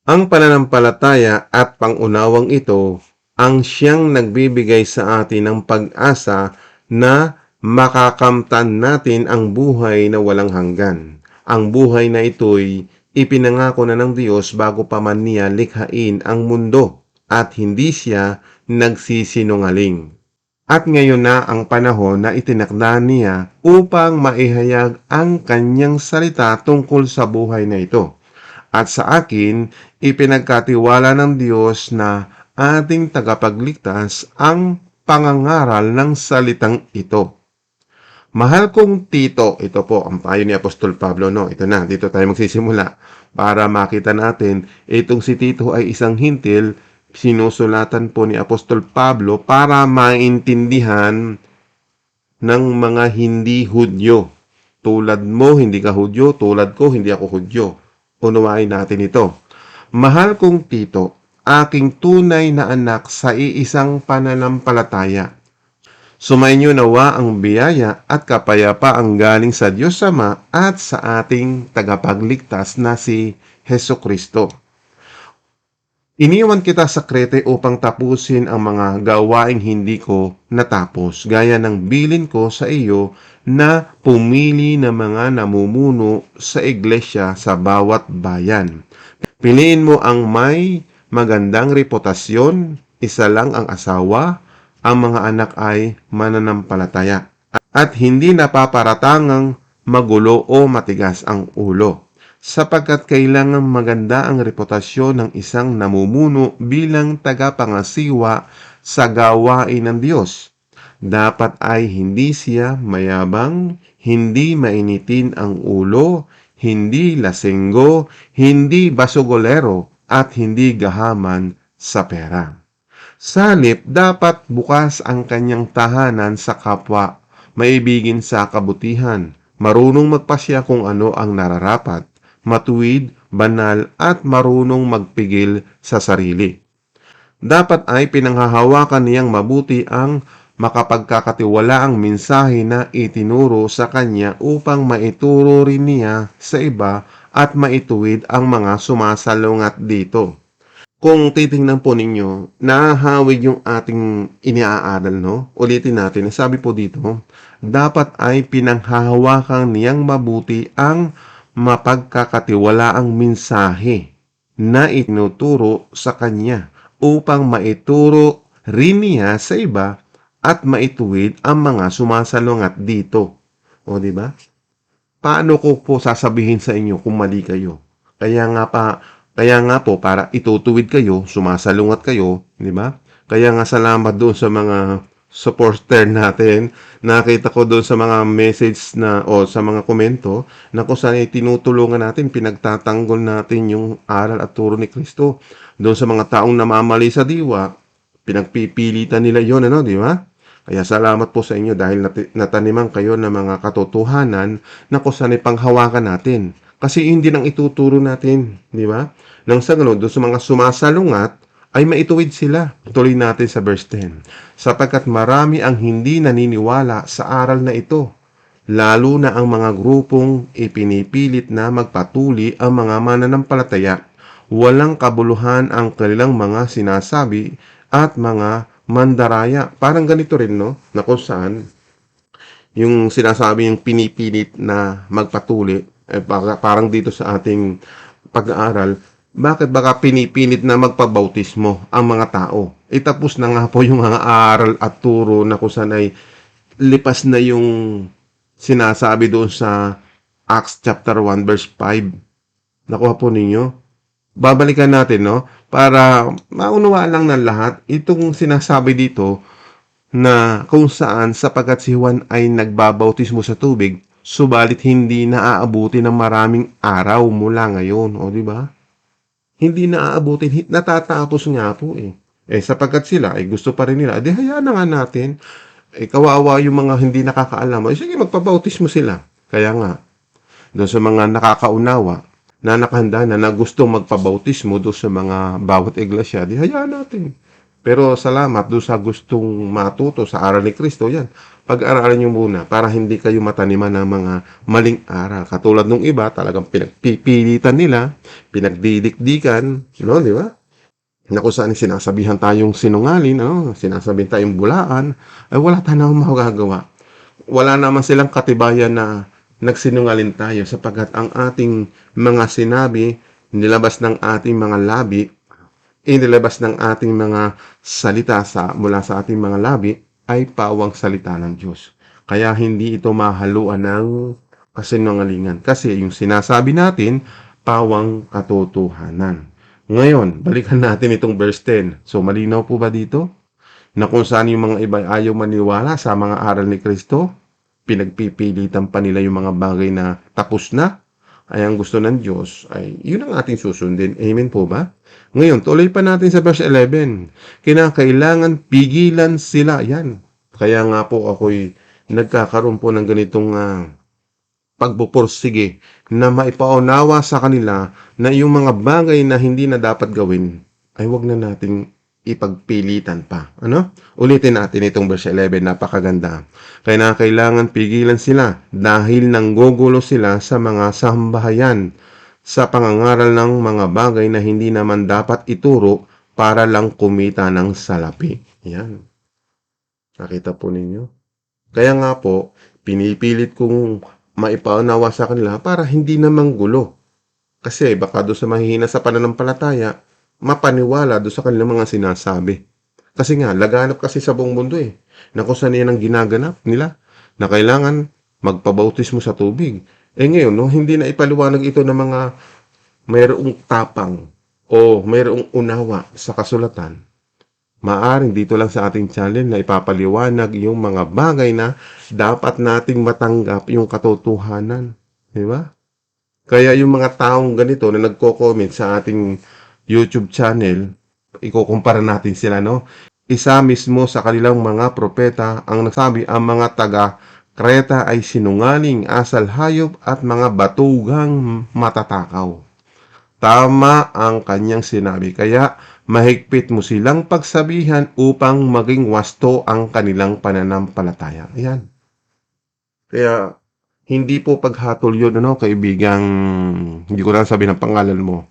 Ang pananampalataya at pangunawang ito ang siyang nagbibigay sa atin ng pag-asa na makakamtan natin ang buhay na walang hanggan. Ang buhay na ito'y ipinangako na ng Diyos bago pa man niya likhain ang mundo at hindi siya nagsisinungaling. At ngayon na ang panahon na itinakda niya upang maihayag ang kanyang salita tungkol sa buhay na ito. At sa akin, ipinagkatiwala ng Diyos na ating tagapagligtas ang pangangaral ng salitang ito. Mahal kong Tito, ito po ang payo ni Apostol Pablo, no? Ito na, dito tayo magsisimula para makita natin itong si Tito ay isang hintil. Sinusulatan po ni Apostol Pablo para maintindihan ng mga hindi Hudyo. Tulad mo, hindi ka Hudyo. Tulad ko, hindi ako Hudyo. Unawain natin ito. Mahal kong Tito, aking tunay na anak sa iisang pananampalataya. Sumainyo nawa ang biyaya at kapayapaang galing sa Diyos Ama at sa ating tagapagligtas na si Hesukristo. Iniwan kita sa Krete upang tapusin ang mga gawaing hindi ko natapos, gaya ng bilin ko sa iyo na pumili ng mga namumuno sa iglesia sa bawat bayan. Piliin mo ang may magandang reputasyon, isa lang ang asawa, ang mga anak ay mananampalataya, at hindi napaparatangang magulo o matigas ang ulo. Sapagkat kailangang maganda ang reputasyon ng isang namumuno bilang tagapangasiwa sa gawain ng Diyos. Dapat ay hindi siya mayabang, hindi mainitin ang ulo, hindi lasenggo, hindi basugolero, at hindi gahaman sa pera. Salip, dapat bukas ang kanyang tahanan sa kapwa, maibigin sa kabutihan, marunong magpasya kung ano ang nararapat, matuwid, banal at marunong magpigil sa sarili. Dapat ay pinanghahawakan niyang mabuti ang makapagkakatiwalaang mensahe na itinuro sa kanya upang maituro rin niya sa iba at maituwid ang mga sumasalungat dito. Kung titingnan po ninyo, nahahawig yung ating iniaaral, no? Ulitin natin, sabi po dito, dapat ay pinanghahawakan niyang mabuti ang mapagkakatiwalaang mensahe na itinuturo sa kanya upang maituro rin niya sa iba at maituwid ang mga sumasalungat dito. O, di ba? Paano ko po sasabihin sa inyo kung mali kayo? Kaya nga po, para itutuwid kayo, sumasalungat kayo, di ba? Kaya nga salamat doon sa mga supporter natin. Nakita ko doon sa mga message na o sa mga komento na kung saan ay tinutulungan natin, pinagtatanggol natin yung aral at turo ni Kristo. Doon sa mga taong namamali sa diwa, pinagpipilitan nila yon, ano, di ba? Kaya salamat po sa inyo dahil nataniman kayo ng mga katotohanan na kung saan ay panghawakan natin. Kasi hindi nang ituturo natin, di ba? Nang sa ganun, doon sa mga sumasalungat, ay maituwid sila. Tuloy natin sa verse 10. Sapagkat marami ang hindi naniniwala sa aral na ito, lalo na ang mga grupong ipinipilit na magpatuli ang mga mananampalataya. Walang kabuluhan ang kanilang mga sinasabi at mga mandaraya. Parang ganito rin, no? Na kung saan, yung sinasabi yung pinipilit na magpatuli, parang dito sa ating pag-aaral, bakit baka pinipilit na magpabautismo ang mga tao? Tapos na nga po yung mga aral at turo na kung saan ay lipas na yung sinasabi doon sa Acts chapter 1 verse 5. Nakuha po ninyo? Babalikan natin, no? Para maunawaan lang ng lahat itong sinasabi dito na kung saan sapagkat si Juan ay nagbabautismo sa tubig, subalit hindi naaabuti ng maraming araw mula ngayon. O, di ba? Hindi naaabutin. Natatapos nga po eh. Sapagkat sila ay gusto pa rin nila, hayaan na nga natin. Kawawa yung mga hindi nakakaalam. Sige, magpabautismo sila. Kaya nga, doon sa mga nakakaunawa, na nakahanda na gustong magpabautismo doon sa mga bawat iglesia, di hayaan natin. Pero salamat doon sa gustong matuto sa aral ni Kristo, yan. Pag-aralan nyo muna para hindi kayo mataniman ng mga maling aral. Katulad nung iba, talagang pinagpipilitan nila, pinagdidikdikan, di ba? Na kung saan sinasabihan tayong sinungaling, sinasabihan tayong bulaan, ay wala tayong magagawa. Wala naman silang katibayan na nagsinungaling tayo sapagkat ang ating mga sinabi, nilabas ng ating mga labi, inilabas ng ating mga salita mula sa ating mga labi, ay pawang salita ng Diyos. Kaya hindi ito mahaluan ng kasinungalingan. Kasi yung sinasabi natin, pawang katotohanan. Ngayon, balikan natin itong verse 10. So, malinaw po ba dito? Na kung saan yung mga iba ayaw maniwala sa mga aral ni Kristo, pinagpipilitan pa nila yung mga bagay na tapos na, ay ang gusto ng Diyos, ay yun ang ating susundin. Amen po ba? Ngayon, tuloy pa natin sa verse 11. Kinakailangan pigilan sila. Yan. Kaya nga po ako'y nagkakaroon po ng ganitong pagpupursige na maipaunawa sa kanila na yung mga bagay na hindi na dapat gawin ay wag na nating ipagpilitan pa. Ulitin natin itong verse 11, napakaganda. Kaya kailangan pigilan sila dahil nanggugulo sila sa mga sambahayan sa pangangaral ng mga bagay na hindi naman dapat ituro para lang kumita ng salapi. Yan. Nakita po ninyo? Kaya nga po, pinipilit kong maipaunawa sa kanila para hindi naman gulo. Kasi baka doon sa mahihina sa pananampalataya, mapaniwala doon sa kanilang mga sinasabi. Kasi nga, laganap kasi sa buong mundo na kung saan yan ang ginaganap nila, na kailangan magpabautismo sa tubig. Ngayon, hindi na ipaliwanag ito ng mga mayroong tapang o mayroong unawa sa kasulatan. Maaring dito lang sa ating channel na ipapaliwanag yung mga bagay na dapat nating matanggap yung katotohanan. Di ba? Kaya yung mga taong ganito na nagko-comment sa ating YouTube channel, ikukumpara natin sila, Isa mismo sa kanilang mga propeta ang nagsabi ang mga taga-Kreta ay sinungaling, asal hayop at mga batugang matatakaw. Tama ang kanyang sinabi. Kaya mahigpit mo silang pagsabihan upang maging wasto ang kanilang pananampalataya. Ayan. Kaya hindi po paghatol yun, kaibigang, hindi ko lang sabihin ang pangalan mo.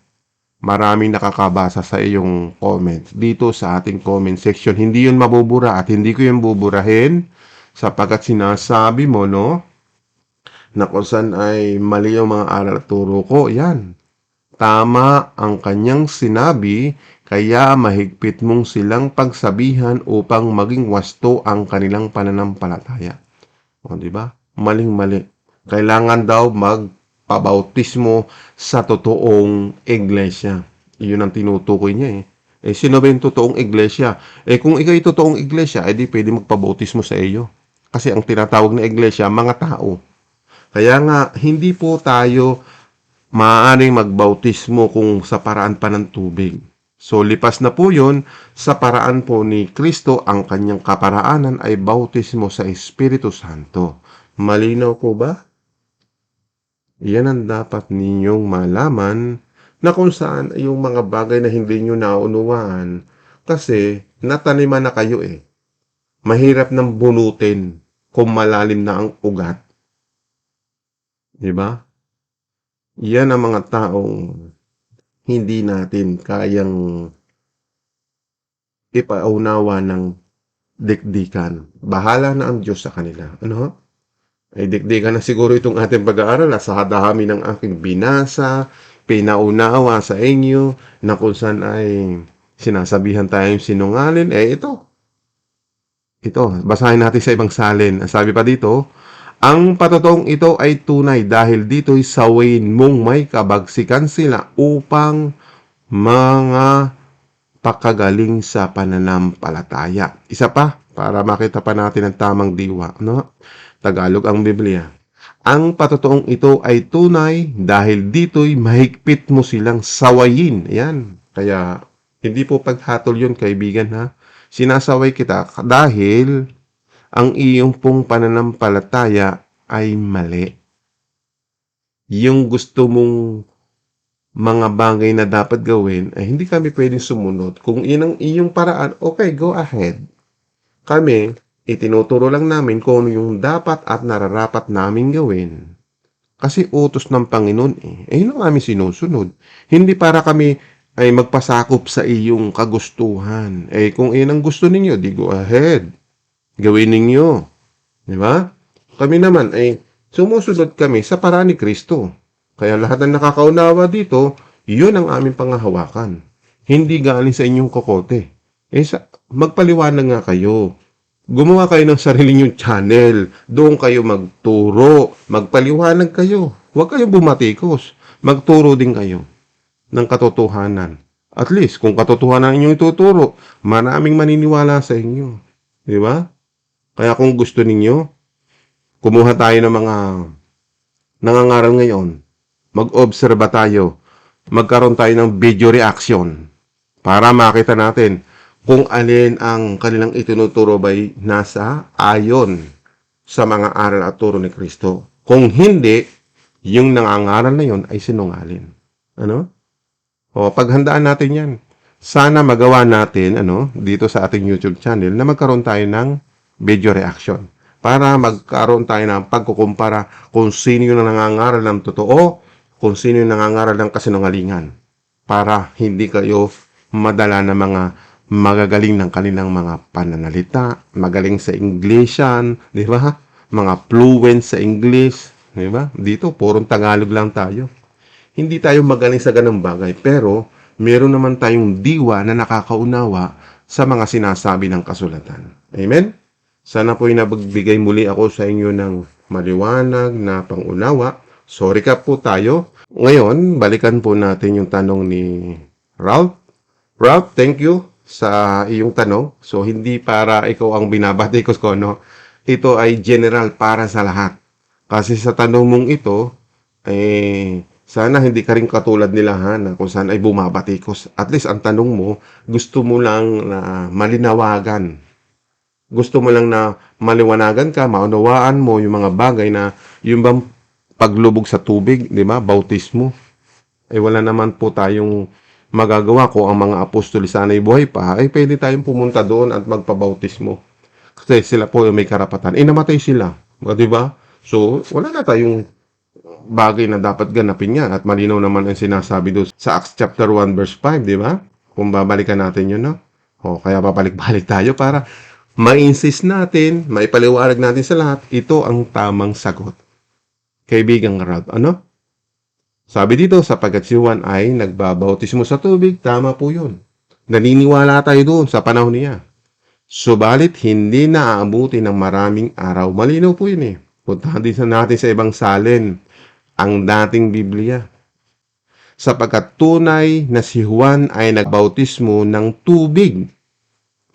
Maraming nakakabasa sa iyong comments dito sa ating comment section. Hindi yun mabubura at hindi ko yun buburahin sapagkat sinasabi mo, na kung saan ay mali yung mga aral at turo ko. Yan. Tama ang kanyang sinabi, kaya mahigpit mong silang pagsabihan upang maging wasto ang kanilang pananampalataya. Di ba? Maling-mali. Kailangan daw magpabautismo sa totoong iglesia. Iyon ang tinutukoy niya sino ba yung totoong iglesia? Kung ikaw'y totoong iglesia, di pwede magpabautismo sa iyo. Kasi ang tinatawag na iglesia, mga tao. Kaya nga, hindi po tayo maaaring magbautismo kung sa paraan pa ng tubig. So, lipas na po yun, sa paraan po ni Kristo, ang kanyang kaparaanan ay bautismo sa Espiritu Santo. Malinaw po ba? Yan ang dapat ninyong malaman na kung saan yung mga bagay na hindi nyo naunawaan kasi nataniman na kayo Mahirap nang bunutin kung malalim na ang ugat. Diba? Yan ang mga taong hindi natin kayang ipaunawa ng dikdikan. Bahala na ang Diyos sa kanila. Ay dikdikan na siguro itong ating pag-aaral sa dami ng aking binasa, pinaunawa sa inyo, na kung saan ay sinasabihan tayong sinungaling. Ito, basahin natin sa ibang salin. Sabi pa dito, ang patotoong ito ay tunay dahil dito'y sawayin mong may kabagsikan sila upang mga pakagaling sa pananampalataya. Isa pa, para makita pa natin ang tamang diwa. Tagalog ang Biblia. Ang patotoong ito ay tunay dahil dito'y mahigpit mo silang sawayin. Yan. Kaya, hindi po paghatol yun, kaibigan, Sinasaway kita dahil ang iyong pong pananampalataya ay mali. yung gusto mong mga bagay na dapat gawin, ay hindi kami pwedeng sumunod. Kung yun ang iyong paraan, okay, go ahead. Kami, itinuturo lang namin kung ano yung dapat at nararapat namin gawin. Kasi utos ng Panginoon eh. Yun ang aming sinusunod. Hindi para kami ay magpasakop sa iyong kagustuhan. Kung iyan ang gusto ninyo, di go ahead. Gawin ninyo. Di ba? Kami naman ay sumusunod kami sa paraan ni Kristo. Kaya lahat ng nakakaunawa dito, yun ang aming pangahawakan. Hindi galing sa inyong kokote. Magpaliwanag nga kayo. Gumawa kayo ng sarili nyong channel. Doon kayo magturo. Magpaliwanag kayo. Huwag kayo bumatikos. Magturo din kayo ng katotohanan. At least, kung katotohanan inyong ituturo, maraming maniniwala sa inyo. Di ba? Kaya kung gusto ninyo, kumuha tayo ng mga nangangaral ngayon. Mag-obserba tayo. Magkaroon tayo ng video reaction para makita natin kung alin ang kanilang itinuturo ba'y nasa ayon sa mga aral at turo ni Kristo. Kung hindi, yung nangangaral na yon ay sinungaling. Ano? Paghandaan natin yan. Sana magawa natin dito sa ating YouTube channel na magkaroon tayo ng video reaction para magkaroon tayo ng pagkukumpara kung sino yung nangangaral ng totoo, kung sino yung nangangaral ng kasinungalingan, para hindi kayo madala ng mga magagaling ng kanilang mga pananalita, magaling sa Englishan, di ba? Mga fluent sa English, di ba? Dito, purong Tagalog lang tayo. Hindi tayo magaling sa ganung bagay, pero meron naman tayong diwa na nakakaunawa sa mga sinasabi ng kasulatan. Amen? Sana po'y nagbigay muli ako sa inyo ng maliwanag na pangunawa. So, recap po tayo. Ngayon, balikan po natin yung tanong ni Ralph. Ralph, thank you sa iyong tanong. So, hindi para ikaw ang binabati ko, ito ay general para sa lahat. Kasi sa tanong mong ito, sana hindi ka rin katulad nila na kung saan ay bumabatikos. At least ang tanong mo, gusto mo lang na malinawagan. Gusto mo lang na maliwanagan ka, maunawaan mo yung mga bagay na yung bang paglubog sa tubig, di ba? Bautismo. Wala naman po tayong magagawa ko ang mga apostol sana ay buhay pa, pwede tayong pumunta doon at magpabautismo. Kasi sila po yung may karapatan. Namatay sila. Di ba? So, wala na tayong bagay na dapat ganapin yan. At malinaw naman ang sinasabi doon sa Acts chapter 1 verse 5, di ba? Kung babalikan natin yun, no? Kaya babalik-balik tayo para ma-insist natin, maipaliwanag natin sa lahat, ito ang tamang sagot. Kaibigang Ralph, ano? Sabi dito, sapagkat si Juan ay nagbabautismo sa tubig, tama po yun. Naniniwala tayo doon sa panahon niya. Subalit, hindi na aabuti ng maraming araw. Malinaw po yun eh. Puntahan din natin sa ibang salin ang dating Biblia. Sapagkat tunay na si Juan ay nagbautismo ng tubig.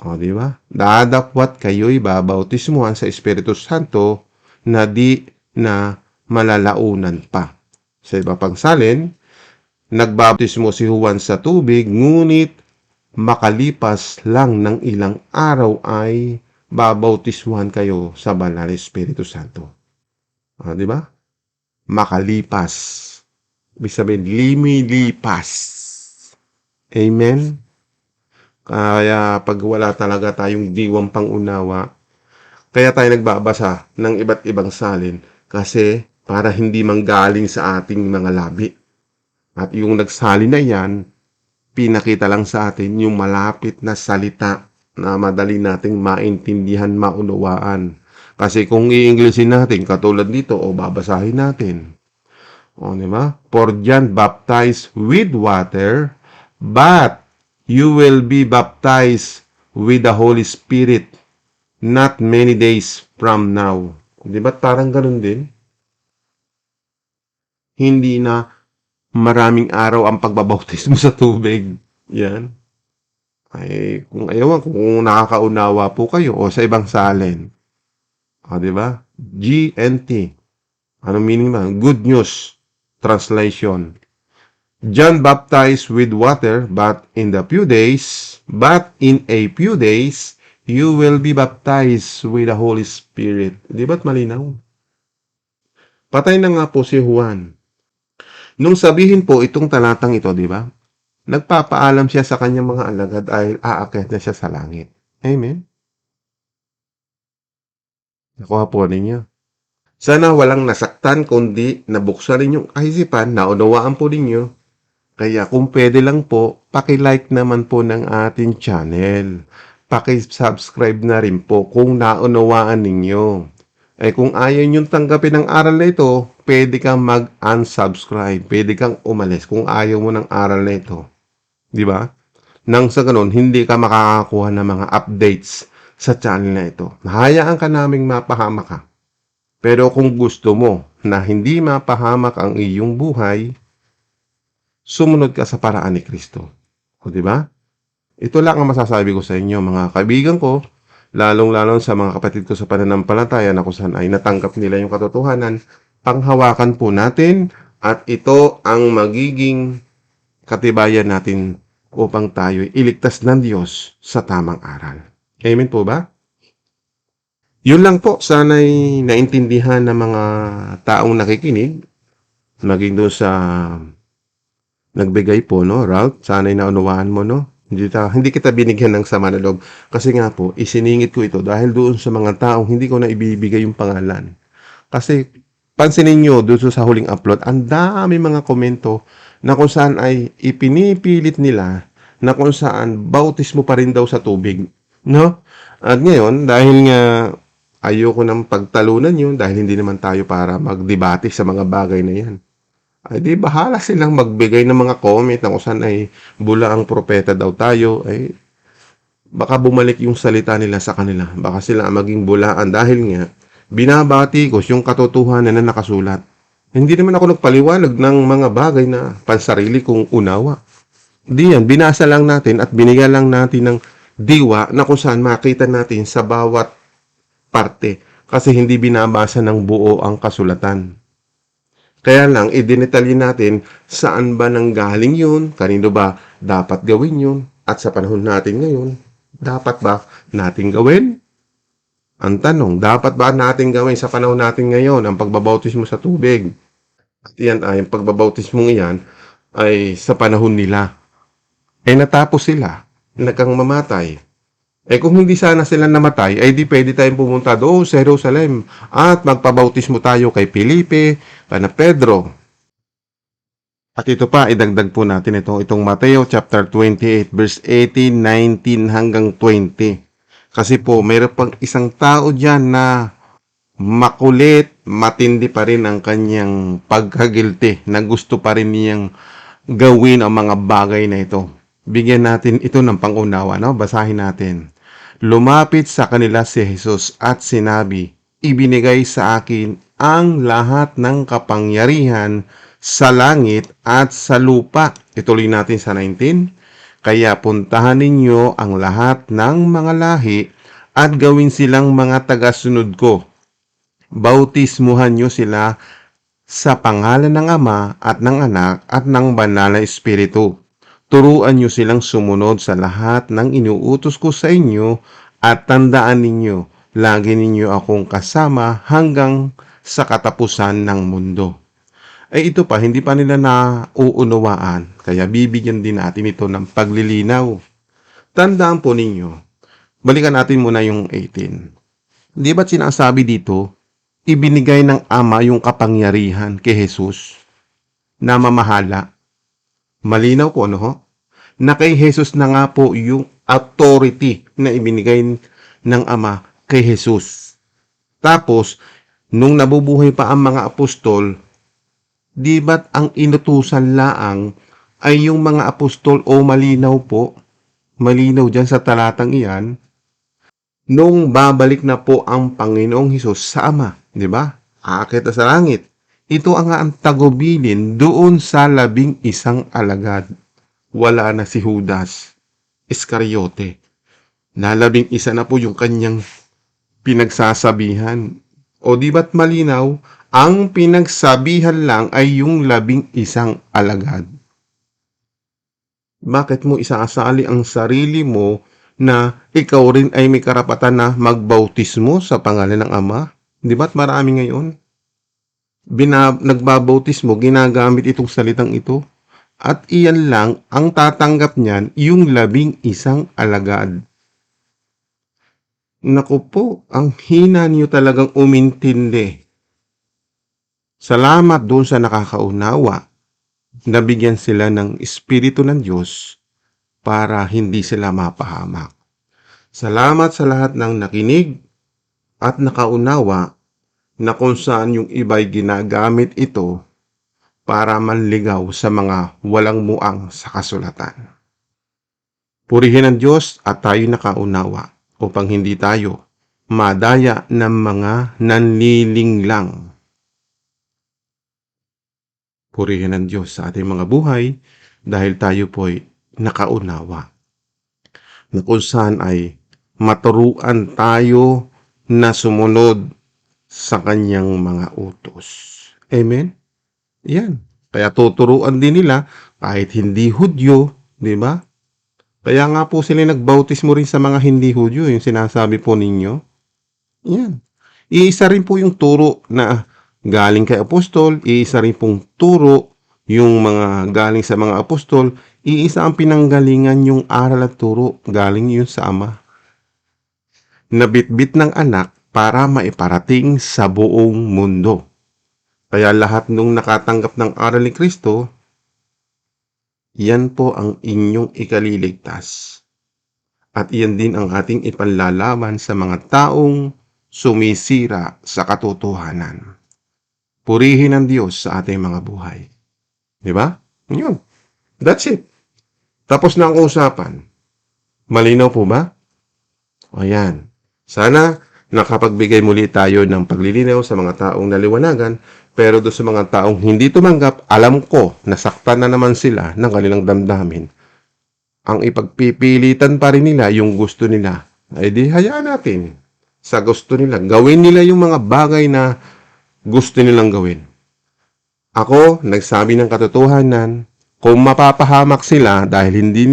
Di ba? Dadakwat kayo'y babautismuhan sa Espiritu Santo na di na malalaunan pa. Sa iba pang salin, nagbautismo si Juan sa tubig, ngunit makalipas lang ng ilang araw ay babautismuhan kayo sa Banal na Espiritu Santo. Di ba? Makalipas. Ibig sabihin, limilipas. Amen? Kaya pag wala talaga tayong diwang pangunawa, kaya tayo nagbabasa ng iba't ibang salin kasi para hindi manggaling sa ating mga labi. At yung nagsalin na yan, pinakita lang sa atin yung malapit na salita na madali nating maintindihan, maunawaan. Kasi kung i-Englishin natin, katulad dito, babasahin natin. Di ba? For John baptized with water, but you will be baptized with the Holy Spirit not many days from now. Di ba? Parang ganun din. Hindi na maraming araw ang pagbabautismo sa tubig. Yan. Kung ayaw, kung nakakaunawa po kayo o sa ibang salin. Di ba? GNT. Anong meaning ba? Good News Translation. John baptized with water, but in a few days, you will be baptized with the Holy Spirit. Di ba't malinaw? Patay na nga po si Juan. Nung sabihin po itong talatang ito, di ba? Nagpapaalam siya sa kanyang mga alagad ay aakyat na siya sa langit. Amen? Nakuha po ninyo. Sana walang nasaktan kundi nabuksan ninyong kaisipan, naunawaan po ninyo. Kaya kung pwede lang po, paki-like naman po ng ating channel. Paki-subscribe na rin po kung naunawaan ninyo. Eh kung ayaw nyo tanggapin ang aral na ito, pwede kang mag-unsubscribe. Pwede kang umalis kung ayaw mo ng aral na ito. Di ba? Nang sa ganun, hindi ka makakakuha ng mga updates sa channel na ito. Hayaan ka naming mapahamak ka. Pero kung gusto mo na hindi mapahamak ang iyong buhay, sumunod ka sa paraan ni Kristo. O, di ba? Ito lang ang masasabi ko sa inyo, mga kaibigan ko, lalong-lalong sa mga kapatid ko sa pananampalataya na kung saan ay natanggap nila yung katotohanan, panghawakan po natin at ito ang magiging katibayan natin upang tayo iligtas ng Diyos sa tamang aral. Amen po ba? Yun lang po, sana'y naintindihan ng mga taong nakikinig, maging doon sa nagbigay po, no, Ralph, sana'y naunawaan mo, no? Hindi kita binigyan ng sama na loob. Kasi nga po, isiningit ko ito dahil doon sa mga taong hindi ko na ibibigay yung pangalan. Kasi, pansinin nyo, doon sa huling upload, ang dami mga komento na kung saan ay ipinipilit nila na kung saan bautismo pa rin daw sa tubig. No? At ngayon, dahil nga ayoko ng pagtalunan yun, dahil hindi naman tayo para magdebate sa mga bagay na yan. Ay di bahala silang magbigay ng mga comment na kung saan ay bula ang propeta daw tayo, ay baka bumalik yung salita nila sa kanila. Baka sila maging bulaan dahil nga binabati ko yung katotohanan na nakasulat. Hindi naman ako nagpaliwanag ng mga bagay na pansarili kong unawa. Di yan, binasa lang natin at binigyan lang natin ng diwa na kung saan makita natin sa bawat parte. Kasi hindi binabasa ng buo ang kasulatan. Kaya lang, idinitalye natin saan ba nanggaling yun, kanino ba dapat gawin yun, at sa panahon natin ngayon, dapat ba natin gawin? Ang tanong, dapat ba natin gawin sa panahon natin ngayon ang pagbabautismo sa tubig? At yan ay, ang pagbabautismo ngayon ay sa panahon nila. Eh natapos sila, nagkang mamatay. Eh kung hindi sana sila namatay, ay di pwede tayong pumunta doon sa Jerusalem at magpabautismo tayo kay Felipe, kana Pedro. At ito pa, idagdag po natin itong Mateo chapter 28 verse 18, 19 hanggang 20. Kasi po, mayroon pang isang tao dyan na makulit, matindi pa rin ang kanyang pagkagilty na gusto pa rin niyang gawin ang mga bagay na ito. Bigyan natin ito ng pangunawa, no? Basahin natin. Lumapit sa kanila si Jesus at sinabi, ibinigay sa akin ang lahat ng kapangyarihan sa langit at sa lupa. Ituloy natin sa 19. Kaya puntahan ninyo ang lahat ng mga lahi at gawin silang mga tagasunod ko. Bautismuhan nyo sila sa pangalan ng Ama at ng Anak at ng Banal na Espiritu. Turuan nyo silang sumunod sa lahat ng inuutos ko sa inyo at tandaan ninyo, lagi ninyo akong kasama hanggang sa katapusan ng mundo. Ay ito pa, hindi pa nila nauunawaan, kaya bibigyan din natin ito ng paglilinaw. Tandaan po ninyo, balikan natin muna yung 18. Di ba't sinasabi dito, ibinigay ng Ama yung kapangyarihan kay Jesus na mamahala? Malinaw po, no? Na kay Jesus na nga po yung authority na ibinigay ng Ama kay Jesus. Tapos, nung nabubuhay pa ang mga apostol, di ba't ang inutusan laang ay yung mga apostol o malinaw po? Malinaw dyan sa talatang iyan, nung babalik na po ang Panginoong Hesus sa Ama, di ba? Aakyat na sa langit. Ito ang tagubilin doon sa 11 alagad. Wala na si Judas Iscariote. Na 11 na po yung kanyang pinagsasabihan. O di ba't malinaw, ang pinagsabihan lang ay yung 11 alagad. Bakit mo isaasali ang sarili mo na ikaw rin ay may karapatan na magbautismo sa pangalan ng Ama? Di ba't marami ngayon? nagbabautismo, ginagamit itong salitang ito. At iyan lang ang tatanggap niyan, yung 11 alagad. Naku po, ang hina niyo talagang umintindi. Salamat doon sa nakakaunawa. Nabigyan sila ng Espiritu ng Diyos para hindi sila mapahamak. Salamat sa lahat ng nakinig at nakaunawa na kung saan yung iba'y ginagamit ito para manligaw sa mga walang muang sa kasulatan. Purihin ang Diyos at tayo nakaunawa upang hindi tayo madaya ng mga nanlilinglang. Purihin ang Diyos sa ating mga buhay dahil tayo po'y nakaunawa. Na kung saan ay maturuan tayo na sumunod sa kanyang mga utos. Amen? Yan. Kaya tuturuan din nila kahit hindi Hudyo, di ba? Kaya nga po sila nagbautismo rin sa mga hindi Hudyo, yung sinasabi po ninyo. Yan. Iisa rin po yung turo na galing kay apostol, iisa rin pong turo yung mga galing sa mga apostol, iisa ang pinanggalingan yung aral at turo, galing yun sa Ama. Nabitbit ng anak para maiparating sa buong mundo. Kaya lahat nung nakatanggap ng aral ni Kristo, yan po ang inyong ikaliligtas. At iyan din ang ating ipanlalaban sa mga taong sumisira sa katotohanan. Purihin ang Diyos sa ating mga buhay. Di ba? Yun. That's it. Tapos na ang usapan. Malinaw po ba? O yan. Sana nakapagbigay muli tayo ng paglilinaw sa mga taong naliwanagan, pero doon sa mga taong hindi tumanggap, alam ko, nasaktan na naman sila ng kanilang damdamin. Ang ipagpipilitan pa rin nila yung gusto nila. Ay di hayaan natin sa gusto nila. Gawin nila yung mga bagay na gusto nilang gawin. Ako, nagsabi ng katotohanan, kung mapapahamak sila dahil hindi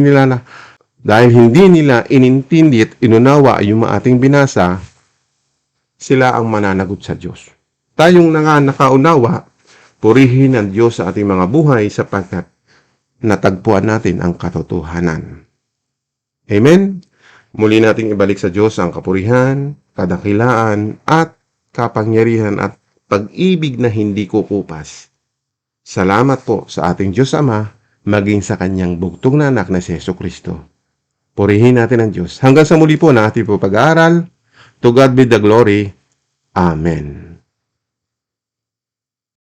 nila inintindi at inunawa yung ating binasa, sila ang mananagot sa Diyos. Tayong nakaunawa, purihin ang Diyos sa ating mga buhay sapagkat natagpuan natin ang katotohanan. Amen? Muli nating ibalik sa Diyos ang kapurihan, kadakilaan, at kapangyarihan at pag-ibig na hindi kukupas. Salamat po sa ating Diyos Ama, maging sa kanyang bugtong na anak na si Jesucristo. Purihin natin ang Diyos. Hanggang sa muli po na ating po pag-aaral. To God be the glory. Amen.